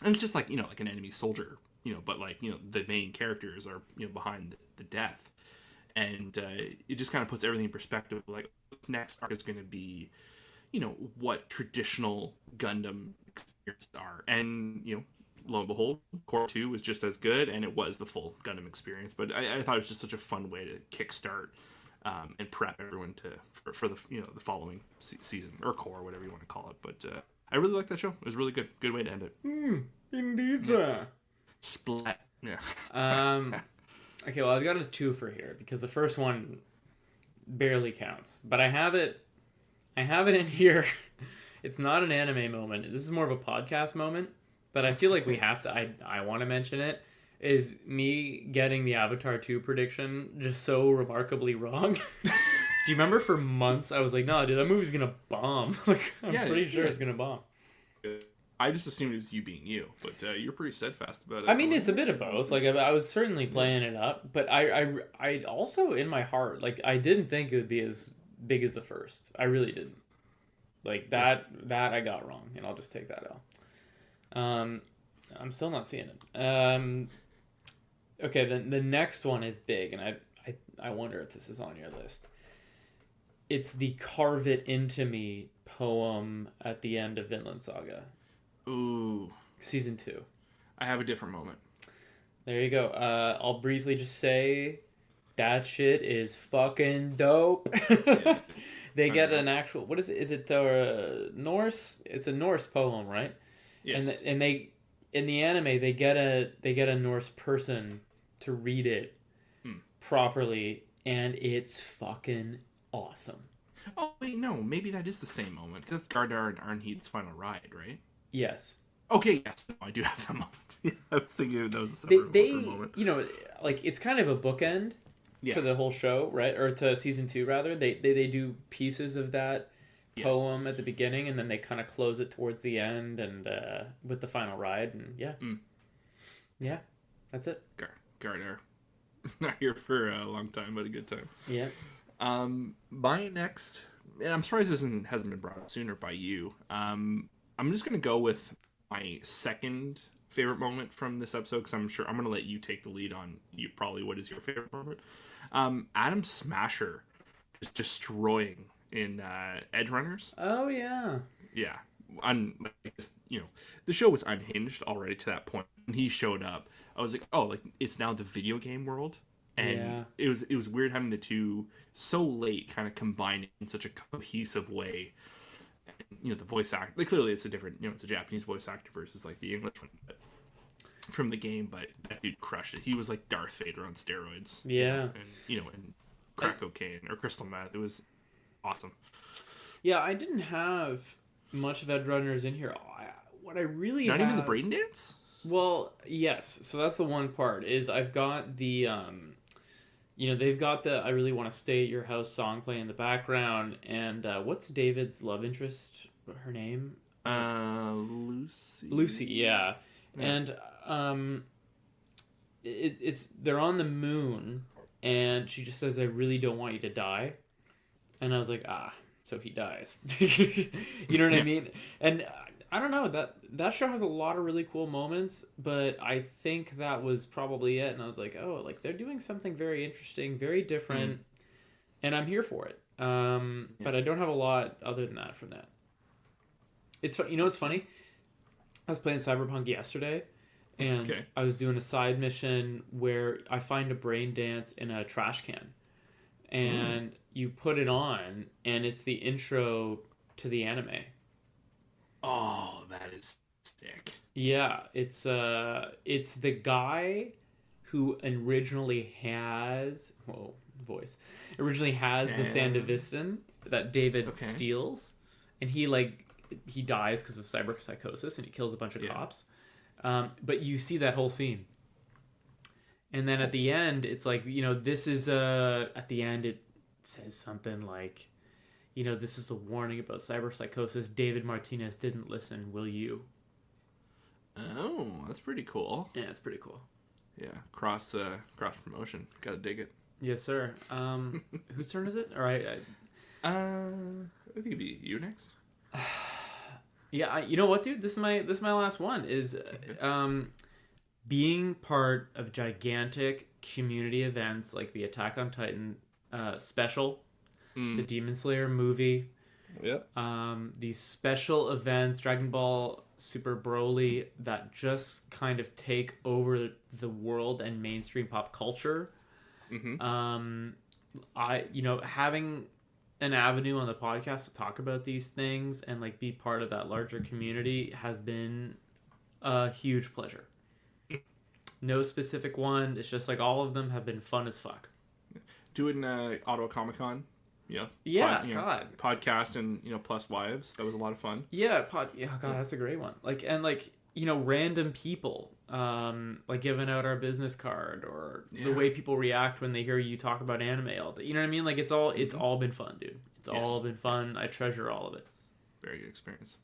and it's just like like an enemy soldier, but like the main characters are behind the death, and it just kind of puts everything in perspective. Like next arc is going to be, what traditional Gundam experiences are, and lo and behold, Core 2 was just as good, and it was the full Gundam experience. But I thought it was just such a fun way to kickstart and prep everyone for the the following season or core, whatever you want to call it. But I really liked that show. It was really good. Good way to end it. Indeed, sir. Splat. Yeah. Okay, well, I've got a twofer here because the first one barely counts, but I have it in here. It's not an anime moment. This is more of a podcast moment. But I feel like we have to, I want to mention it, is me getting the Avatar 2 prediction just so remarkably wrong. Do you remember for months I was like, no, dude, that movie's going to bomb. Like, I'm pretty sure it's going to bomb. I just assumed it was you being you, but you're pretty steadfast about it. I mean, it's a bit of both. Like, I was certainly playing it up, but I also, in my heart, like, I didn't think it would be as big as the first. I really didn't. Like, that I got wrong, and I'll just take that out. I'm still not seeing it. Okay, the next one is big, and I wonder if this is on your list. It's the "Carve It Into Me" poem at the end of Vinland Saga. Ooh. Season 2. I have a different moment. There you go. I'll briefly just say that shit is fucking dope. Yeah. They get an actual, what is it? Is it Norse? It's a Norse poem, right? Yes. And they in the anime they get a Norse person to read it properly, and it's fucking awesome. Oh wait, no, maybe that is the same moment because it's Gardar and Arnheid's final ride, right? Yes. Okay, yes, no, I do have that moment. I was thinking that was a separate moment. Like it's kind of a bookend to the whole show, right? Or to season 2 rather. They do pieces of that poem at the beginning, and then they kind of close it towards the end, and with the final ride, and yeah, that's it. Gardner, not here for a long time, but a good time. Yeah. My next, and I'm surprised this hasn't been brought up sooner by you. I'm just gonna go with my second favorite moment from this episode because I'm sure I'm gonna let you take the lead on probably what is your favorite moment. Adam Smasher just destroying in Edge Runners. Oh yeah. Yeah. The show was unhinged already to that point. When he showed up, I was like, oh, like it's now the video game world. And it was weird having the two so late kind of combined in such a cohesive way. And, the voice actor, like clearly it's a different, it's a Japanese voice actor versus like the English one from the game, but that dude crushed it. He was like Darth Vader on steroids. Yeah. And crack cocaine or crystal meth. It was awesome. Yeah, I didn't have much of Edge Runners in here. What I really Not even the brain dance? Well, yes. So that's the one part is I've got the they've got the I Really Want to Stay at Your House song playing in the background, and what's David's love interest? Her name? Lucy. Lucy, yeah. And it's they're on the moon, and she just says, "I really don't want you to die." And I was like, it's so he dies. You know what I mean? And I don't know, that show has a lot of really cool moments, but I think that was probably it. And I was like, oh, like they're doing something very interesting, very different, and I'm here for it. But I don't have a lot other than that from that. It's you know what's funny? I was playing Cyberpunk yesterday, and I was doing a side mission where I find a brain dance in a trash can, and you put it on, and it's the intro to the anime. Oh, that is sick. Yeah, it's the guy who originally has originally has the Sandevistan that David steals, and he dies because of cyberpsychosis, and he kills a bunch of cops. But you see that whole scene, and then at the end, it's like, this is at the end it says something like, this is a warning about cyberpsychosis. David Martinez didn't listen. Will you? Oh, that's pretty cool. Yeah, it's pretty cool. Yeah, cross promotion. Gotta dig it. Yes, sir. Whose turn is it? All right. I think it'd be you next. Yeah, you know what, dude? This is my last one. Is being part of gigantic community events like the Attack on Titan special, the Demon Slayer movie. Yep. These special events, Dragon Ball Super Broly, that just kind of take over the world and mainstream pop culture. Having an avenue on the podcast to talk about these things and like be part of that larger community has been a huge pleasure. No specific one. It's just like all of them have been fun as fuck. Doing Ottawa Comic Con. God. Podcast and plus wives. That was a lot of fun. Yeah, God, that's a great one. Random people, like giving out our business card, or the way people react when they hear you talk about anime all day. You know what I mean? Like it's all been fun, dude. It's all been fun. I treasure all of it. Very good experience.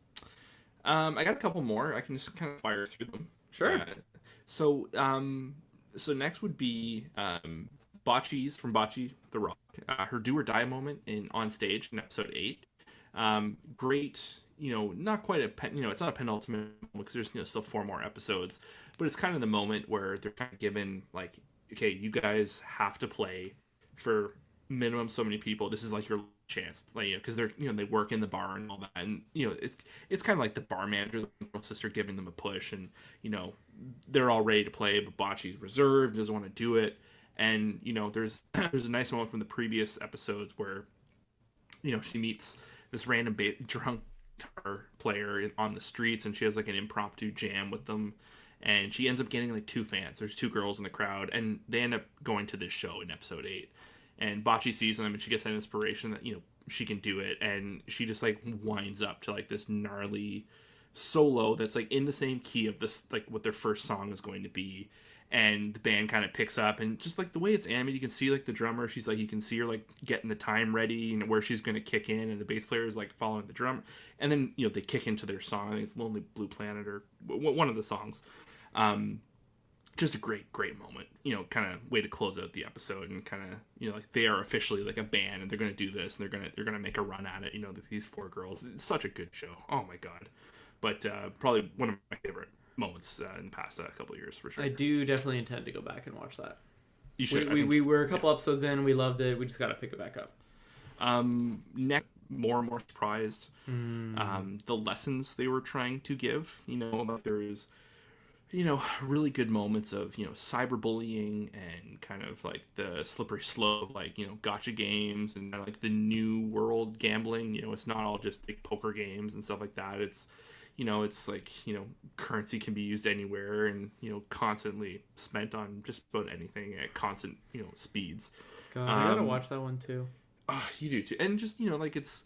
I got a couple more. I can just kind of fire through them. Sure. So next would be Bocce's from Bocce the Rock. Her do or die moment on stage in episode 8. Great, not quite it's not a penultimate moment because there's still 4 more episodes, but it's kind of the moment where they're kind of given like, okay, you guys have to play for minimum so many people. This is like your chance, like, because they're they work in the bar and all that, and it's kind of like the bar manager, the sister, giving them a push, and they're all ready to play, but Bocce's reserved, doesn't want to do it. And there's a nice moment from the previous episodes where she meets this random drunk guitar player on the streets, and she has like an impromptu jam with them, and she ends up getting like 2 fans. There's 2 girls in the crowd, and they end up going to this show in episode 8. And Bocce sees them, and she gets that inspiration that she can do it, and she just like winds up to like this gnarly solo that's like in the same key of this, like what their first song is going to be. And the band kind of picks up, and just like the way it's animated, you can see like the drummer, she's like, you can see her like getting the time ready and where she's going to kick in, and the bass player is like following the drum, and then they kick into their song. I think it's Lonely Blue Planet or one of the songs. Just a great moment, kind of way to close out the episode, and kind of like they are officially like a band, and they're going to do this, and they're going to make a run at it. These 4 girls. It's such a good show. Oh my god. But probably one of my favorite moments in the past couple of years, for sure. I do definitely intend to go back and watch that. You should. We were a couple episodes in. We loved it. We just got to pick it back up. Next, more and more surprised. The lessons they were trying to give. Like there is, really good moments of cyberbullying and kind of like the slippery slope, like gotcha games and like the new world gambling. It's not all just like poker games and stuff like that. It's it's like, currency can be used anywhere and, constantly spent on just about anything at constant, speeds. God, I gotta watch that one too. You do too. And just, like it's,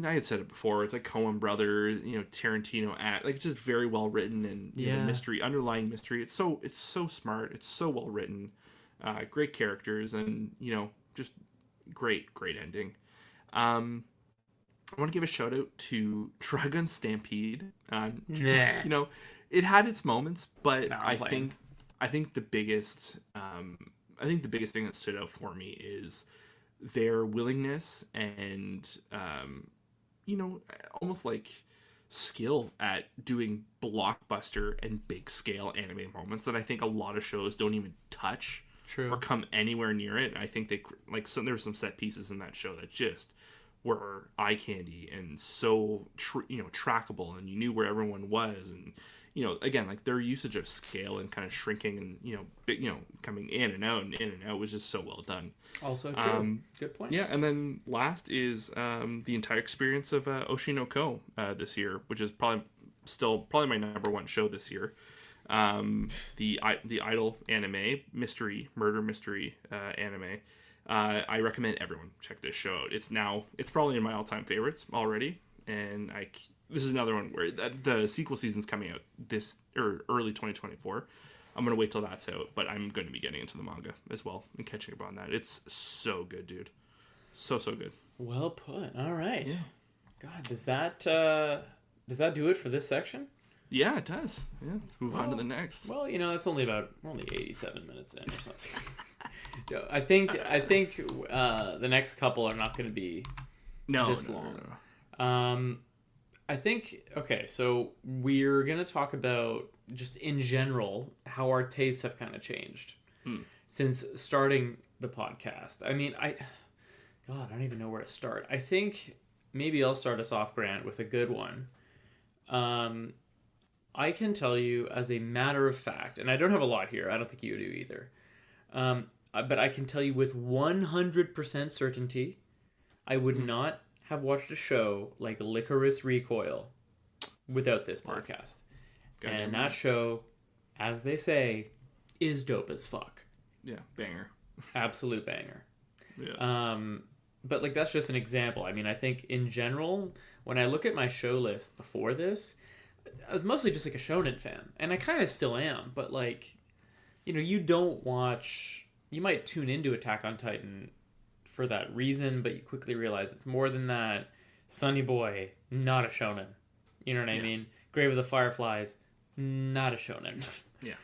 I had said it before, it's like Coen Brothers, Tarantino like it's just very well written, and mystery, underlying mystery. It's so smart. It's so well written. Great characters, and, just great ending. I want to give a shout out to Trigun Stampede. It had its moments, but I think the biggest thing that stood out for me is their willingness and almost like skill at doing blockbuster and big scale anime moments that I think a lot of shows don't even touch True. or come anywhere near it. I think they like there's some set pieces in that show that just were eye candy and so trackable, and you knew where everyone was, and again, like their usage of scale and kind of shrinking and coming in and out and in and out was just so well done. Also true. Good point. Yeah, and then last is the entire experience of Oshinoko this year, which is probably my number one show this year. The idol anime murder mystery anime. I recommend everyone check this show out. It's probably in my all-time favorites already, and this is another one where the sequel season's coming out early 2024. I'm gonna wait till that's out, but I'm going to be getting into the manga as well and catching up on that. It's so good, dude. So good. Well put. All right. Yeah. God, does that do it for this section? Yeah, it does. Yeah, let's move on to the next. Well, it's we're only 87 minutes in or something. I think the next couple are not going to be this long. No. I think, okay, so we're going to talk about just in general how our tastes have kind of changed since starting the podcast. I mean, I don't even know where to start. I think maybe I'll start us off, Grant, with a good one. I can tell you as a matter of fact, and I don't have a lot here. I don't think you do either. But I can tell you with 100% certainty, I would not have watched a show like Licorice Recoil without this podcast. And that show, as they say, is dope as fuck. Yeah, banger. Absolute banger. Yeah. But like that's just an example. I mean, I think in general, when I look at my show list before this, I was mostly just like a shonen fan, and I kind of still am. But like, you don't watch. You might tune into Attack on Titan for that reason, but you quickly realize it's more than that. Sunny Boy, not a shonen. You know what I mean? Grave of the Fireflies, not a shonen. Yeah.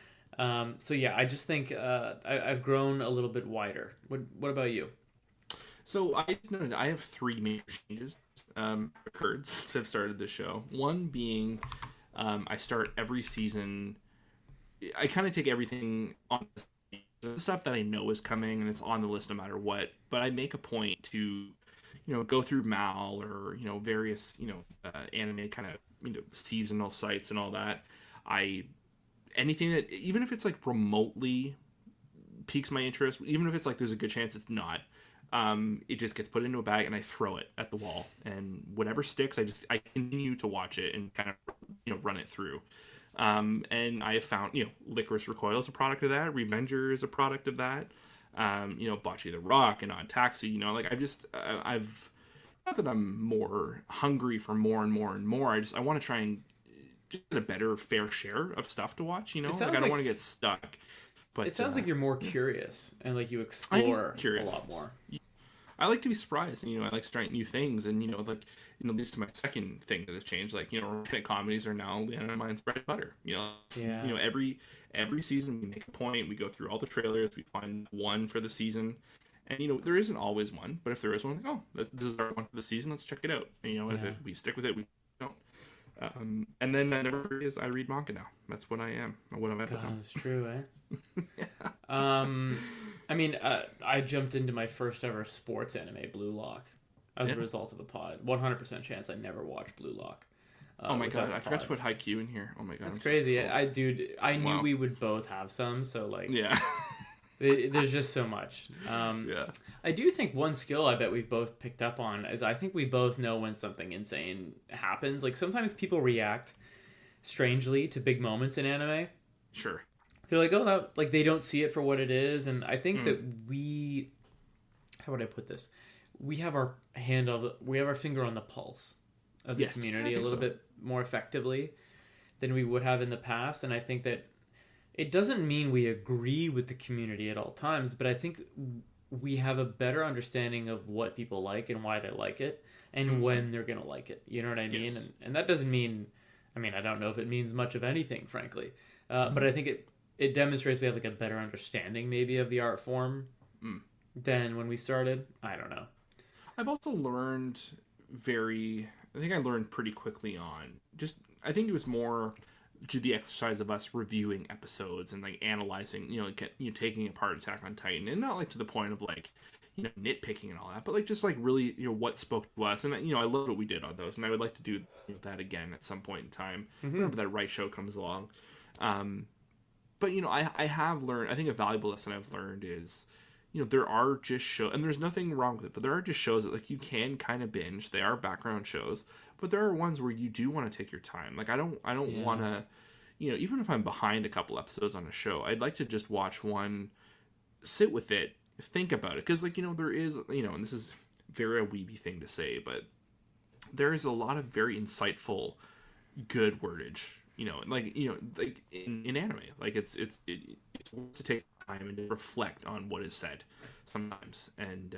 So yeah, I just think I've grown a little bit wider. What about you? So I have three major changes occurred since I've started the show. One being I start every season. I kind of take everything on the stuff that I know is coming and it's on the list no matter what. But I make a point to, go through Mal or various anime kind of seasonal sites and all that. Anything that, even if it's like remotely piques my interest, even if it's like there's a good chance it's not, it just gets put into a bag and I throw it at the wall, and whatever sticks, I continue to watch it and kind of run it through. And I have found Licorice Recoil is a product of that. Revenger is a product of that. Bocce the Rock and On Taxi. I've not that I'm more hungry for more and more and more. I want to try and just get a better fair share of stuff to watch. I don't want to get stuck. But it sounds like you're more curious and like you explore a lot more. I like to be surprised, and I like to try new things, and leads to my second thing that has changed. Like romantic comedies are now Leanna Mine's bread and butter. Every season we make a point, we go through all the trailers, we find one for the season, and there isn't always one, but if there is one, like, this is our one for the season, let's check it out. And, if we stick with it, we don't. And then another is I read manga now. That's what I am. What am I? That's true, eh? I mean, I jumped into my first ever sports anime, Blue Lock, as a result of the pod. 100% chance I never watched Blue Lock. Oh my god, I forgot to put Haikyuu in here. Oh my god, that's crazy. I knew we would both have some, so like, yeah. There's just so much. Yeah. I do think one skill I bet we've both picked up on is I think we both know when something insane happens. Like sometimes people react strangely to big moments in anime. Sure. They're like, oh, that, like they don't see it for what it is, and I think that how would I put this? We have our finger on the pulse of the community a little bit more effectively than we would have in the past, and I think that it doesn't mean we agree with the community at all times, but I think we have a better understanding of what people like and why they like it and when they're going to like it. You know what I mean? Yes. And that doesn't mean, I don't know if it means much of anything, frankly. But I think it demonstrates we have like a better understanding maybe of the art form than when we started. I don't know. I've also learned very I think I learned pretty quickly on just, I think it was more to the exercise of us reviewing episodes and like analyzing, taking apart Attack on Titan, and not like to the point of like, nitpicking and all that, but like just like really, what spoke to us. And I love what we did on those, and I would like to do that again at some point in time, whenever that right show comes along. But I have learned, I think a valuable lesson I've learned is, there are just shows, and there's nothing wrong with it, but there are just shows that like you can kind of binge. They are background shows, but there are ones where you do want to take your time. Like I don't want to, even if I'm behind a couple episodes on a show, I'd like to just watch one, sit with it, think about it, because like there is, and this is very a weeby thing to say, but there is a lot of very insightful good wordage, like in anime. Like it's worth to take time and to reflect on what is said sometimes. And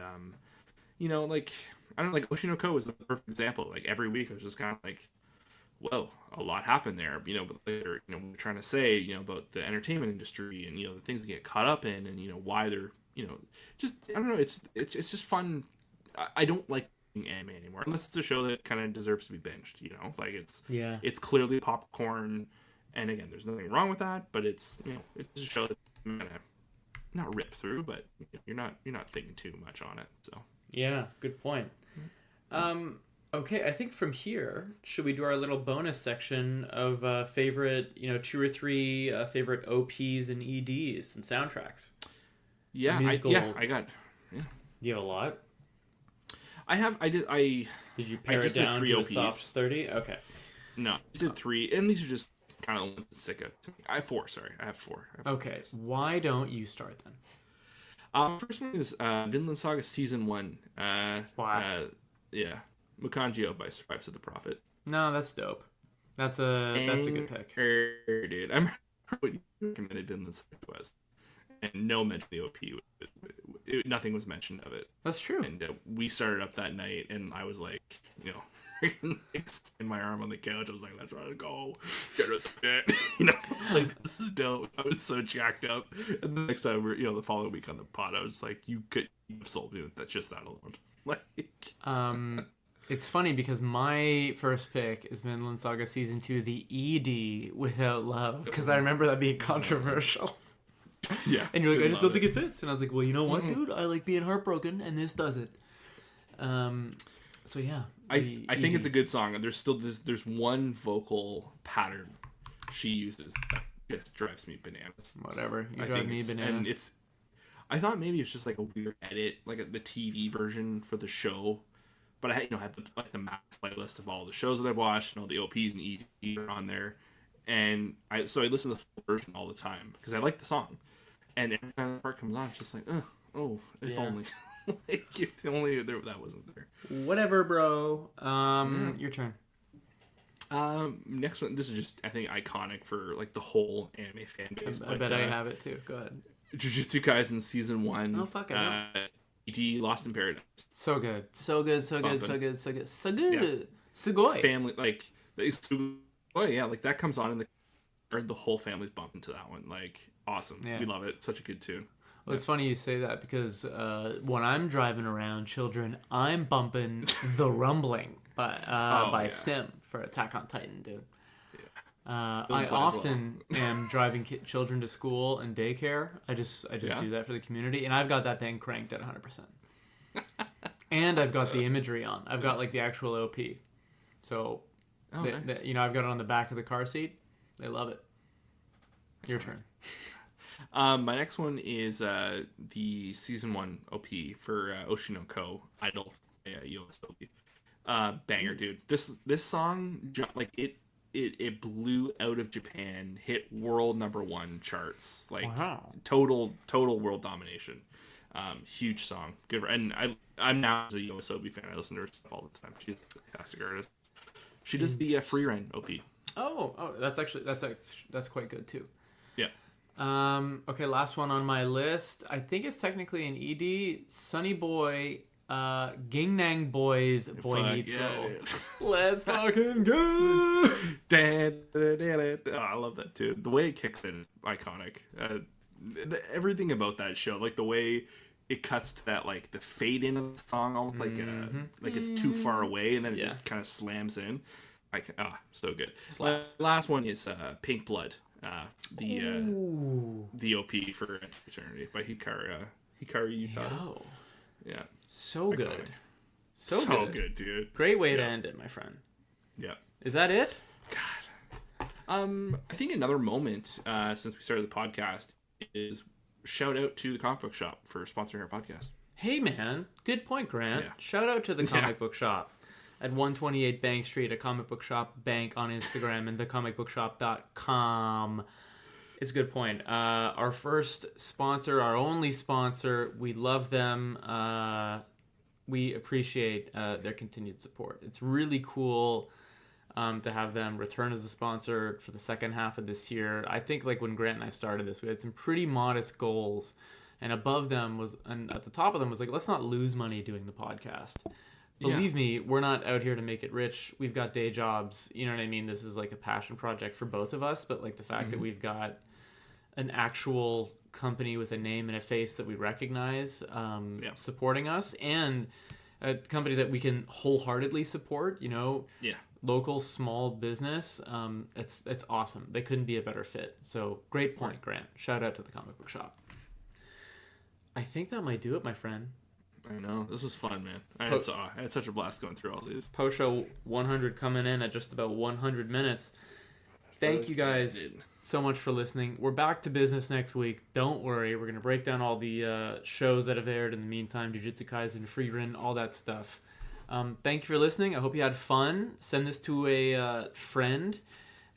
like I don't know, like Oshinoko is the perfect example. Like every week I was just kind of like, whoa, a lot happened there, but later, we're trying to say, about the entertainment industry and, the things they get caught up in, and, why they're, just, I don't know, it's just fun. I don't like anime anymore, unless it's a show that kind of deserves to be binged, like it's clearly popcorn, and again, there's nothing wrong with that, but it's, it's a show that kind of not rip through, but you're not thinking too much on it, so. Yeah, good point. Okay, I think from here, should we do our little bonus section of favorite, 2 or 3 favorite OPs and EDs, some soundtracks? Yeah, I got. Yeah. Do you have a lot? Did you pare it down to a soft 30? Okay. No, I did 3, and these are just kind of the ones that stick out to me. I have 4. Okay, why don't you start then? First one is Vinland Saga Season 1. Why? Yeah. Mukanjio by Survives of the Prophet. No, that's dope. That's a good pick. Dude, I remember what you recommended Vinland Saga was, and no mention of the OP. Nothing was mentioned of it. That's true. And we started up that night, and I was like, in my arm on the couch. I was like, let's try to go. Get rid of the pit. It's like, this is dope. I was so jacked up. And the next time, the following week on the pod, I was like, you could have sold me with that, just that alone. Like, it's funny because my first pick is Vinland Saga Season 2, the ED Without Love, because I remember that being controversial. Yeah. And you're like, I just don't think it fits. And I was like, well, you know what, dude? I like being heartbroken, and this does it. So yeah. I think it's a good song, and there's one vocal pattern she uses that just drives me bananas. Whatever. You drive me bananas. And I thought maybe it's just like a weird edit, like the TV version for the show. But I had like the map playlist of all the shows that I've watched, and all the OPs and EDs are on there, and I listen to the full version all the time because I like the song, and every time that part comes on, it's just like, if only, like if only that wasn't there. Whatever, bro. Your turn. Next one. This is just, I think, iconic for like the whole anime fan base. I bet I have it too. Go ahead. Jujutsu Kaisen Season 1. Oh fuck it. ED Lost in Paradise. So good. So good. Yeah. Sugoi. Family, like that comes on in the whole family's bumping to that one. Like, awesome. Yeah. We love it. Such a good tune. Well, it's funny you say that because when I'm driving around, children, I'm bumping The Rumbling by Sim for Attack on Titan, dude. I often am driving children to school and daycare. I just do that for the community, and I've got that thing cranked at 100%. And I've got the imagery on. I've got like the actual OP. So, nice. I've got it on the back of the car seat. They love it. Your turn. My next one is the Season 1 OP for Oshinoko Idol Yoasobi. Banger, dude. This song, like it blew out of Japan, hit world #1 charts, like total world domination. Huge song, good. And I'm now a Yoasobi fan. I listen to her stuff all the time. She's a fantastic artist. She does the Free Ren OP. Oh, that's quite good too. Yeah. Okay, last one on my list. I think it's technically an ED. Sunny Boy. Gingnang Boys Boy Meets Girl. Let's fucking go! I love that too. The way it kicks in is iconic. Everything about that show, like the way it cuts to that like the fade in of the song, almost like it's too far away, and then it just kind of slams in. So good. Slaps. Last one is Pink Blood, the OP for Eternity by Hikaru Utada. Yo. Yeah, So iconic. good. So good, dude. Great way to end it, my friend. Yeah. Is that it? I think another moment since we started the podcast is shout out to the comic book shop for sponsoring our podcast. Hey, man. Good point, Grant. Yeah. Shout out to the comic book shop at 128 Bank Street, a comic book shop bank on Instagram, and thecomicbookshop.com. It's a good point. Our first sponsor, our only sponsor, we love them. We appreciate their continued support. It's really cool to have them return as a sponsor for the second half of this year. I think like when Grant and I started this, we had some pretty modest goals, and above them was, and at the top of them was like, let's not lose money doing the podcast. Believe me, we're not out here to make it rich. We've got day jobs. You know what I mean? This is like a passion project for both of us, but like the fact that we've got an actual company with a name and a face that we recognize supporting us, and a company that we can wholeheartedly support, local small business, it's awesome. They couldn't be a better fit. So great point, Grant. Shout out to the comic book shop. I think that might do it, my friend. I know. This was fun, man. I had such a blast going through all these. Post Show 100 coming in at just about 100 minutes. Thank you guys so much for listening. We're back to business next week. Don't worry. We're going to break down all the shows that have aired in the meantime. Jujutsu Kaisen, Frieren, all that stuff. Thank you for listening. I hope you had fun. Send this to a friend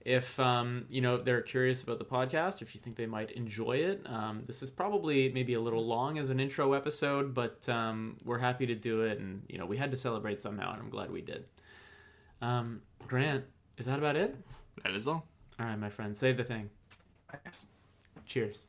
if they're curious about the podcast, or if you think they might enjoy it. This is probably maybe a little long as an intro episode, but we're happy to do it, and we had to celebrate somehow, and I'm glad we did. Grant, is that about it? That is all. All right, my friend, say the thing. Cheers.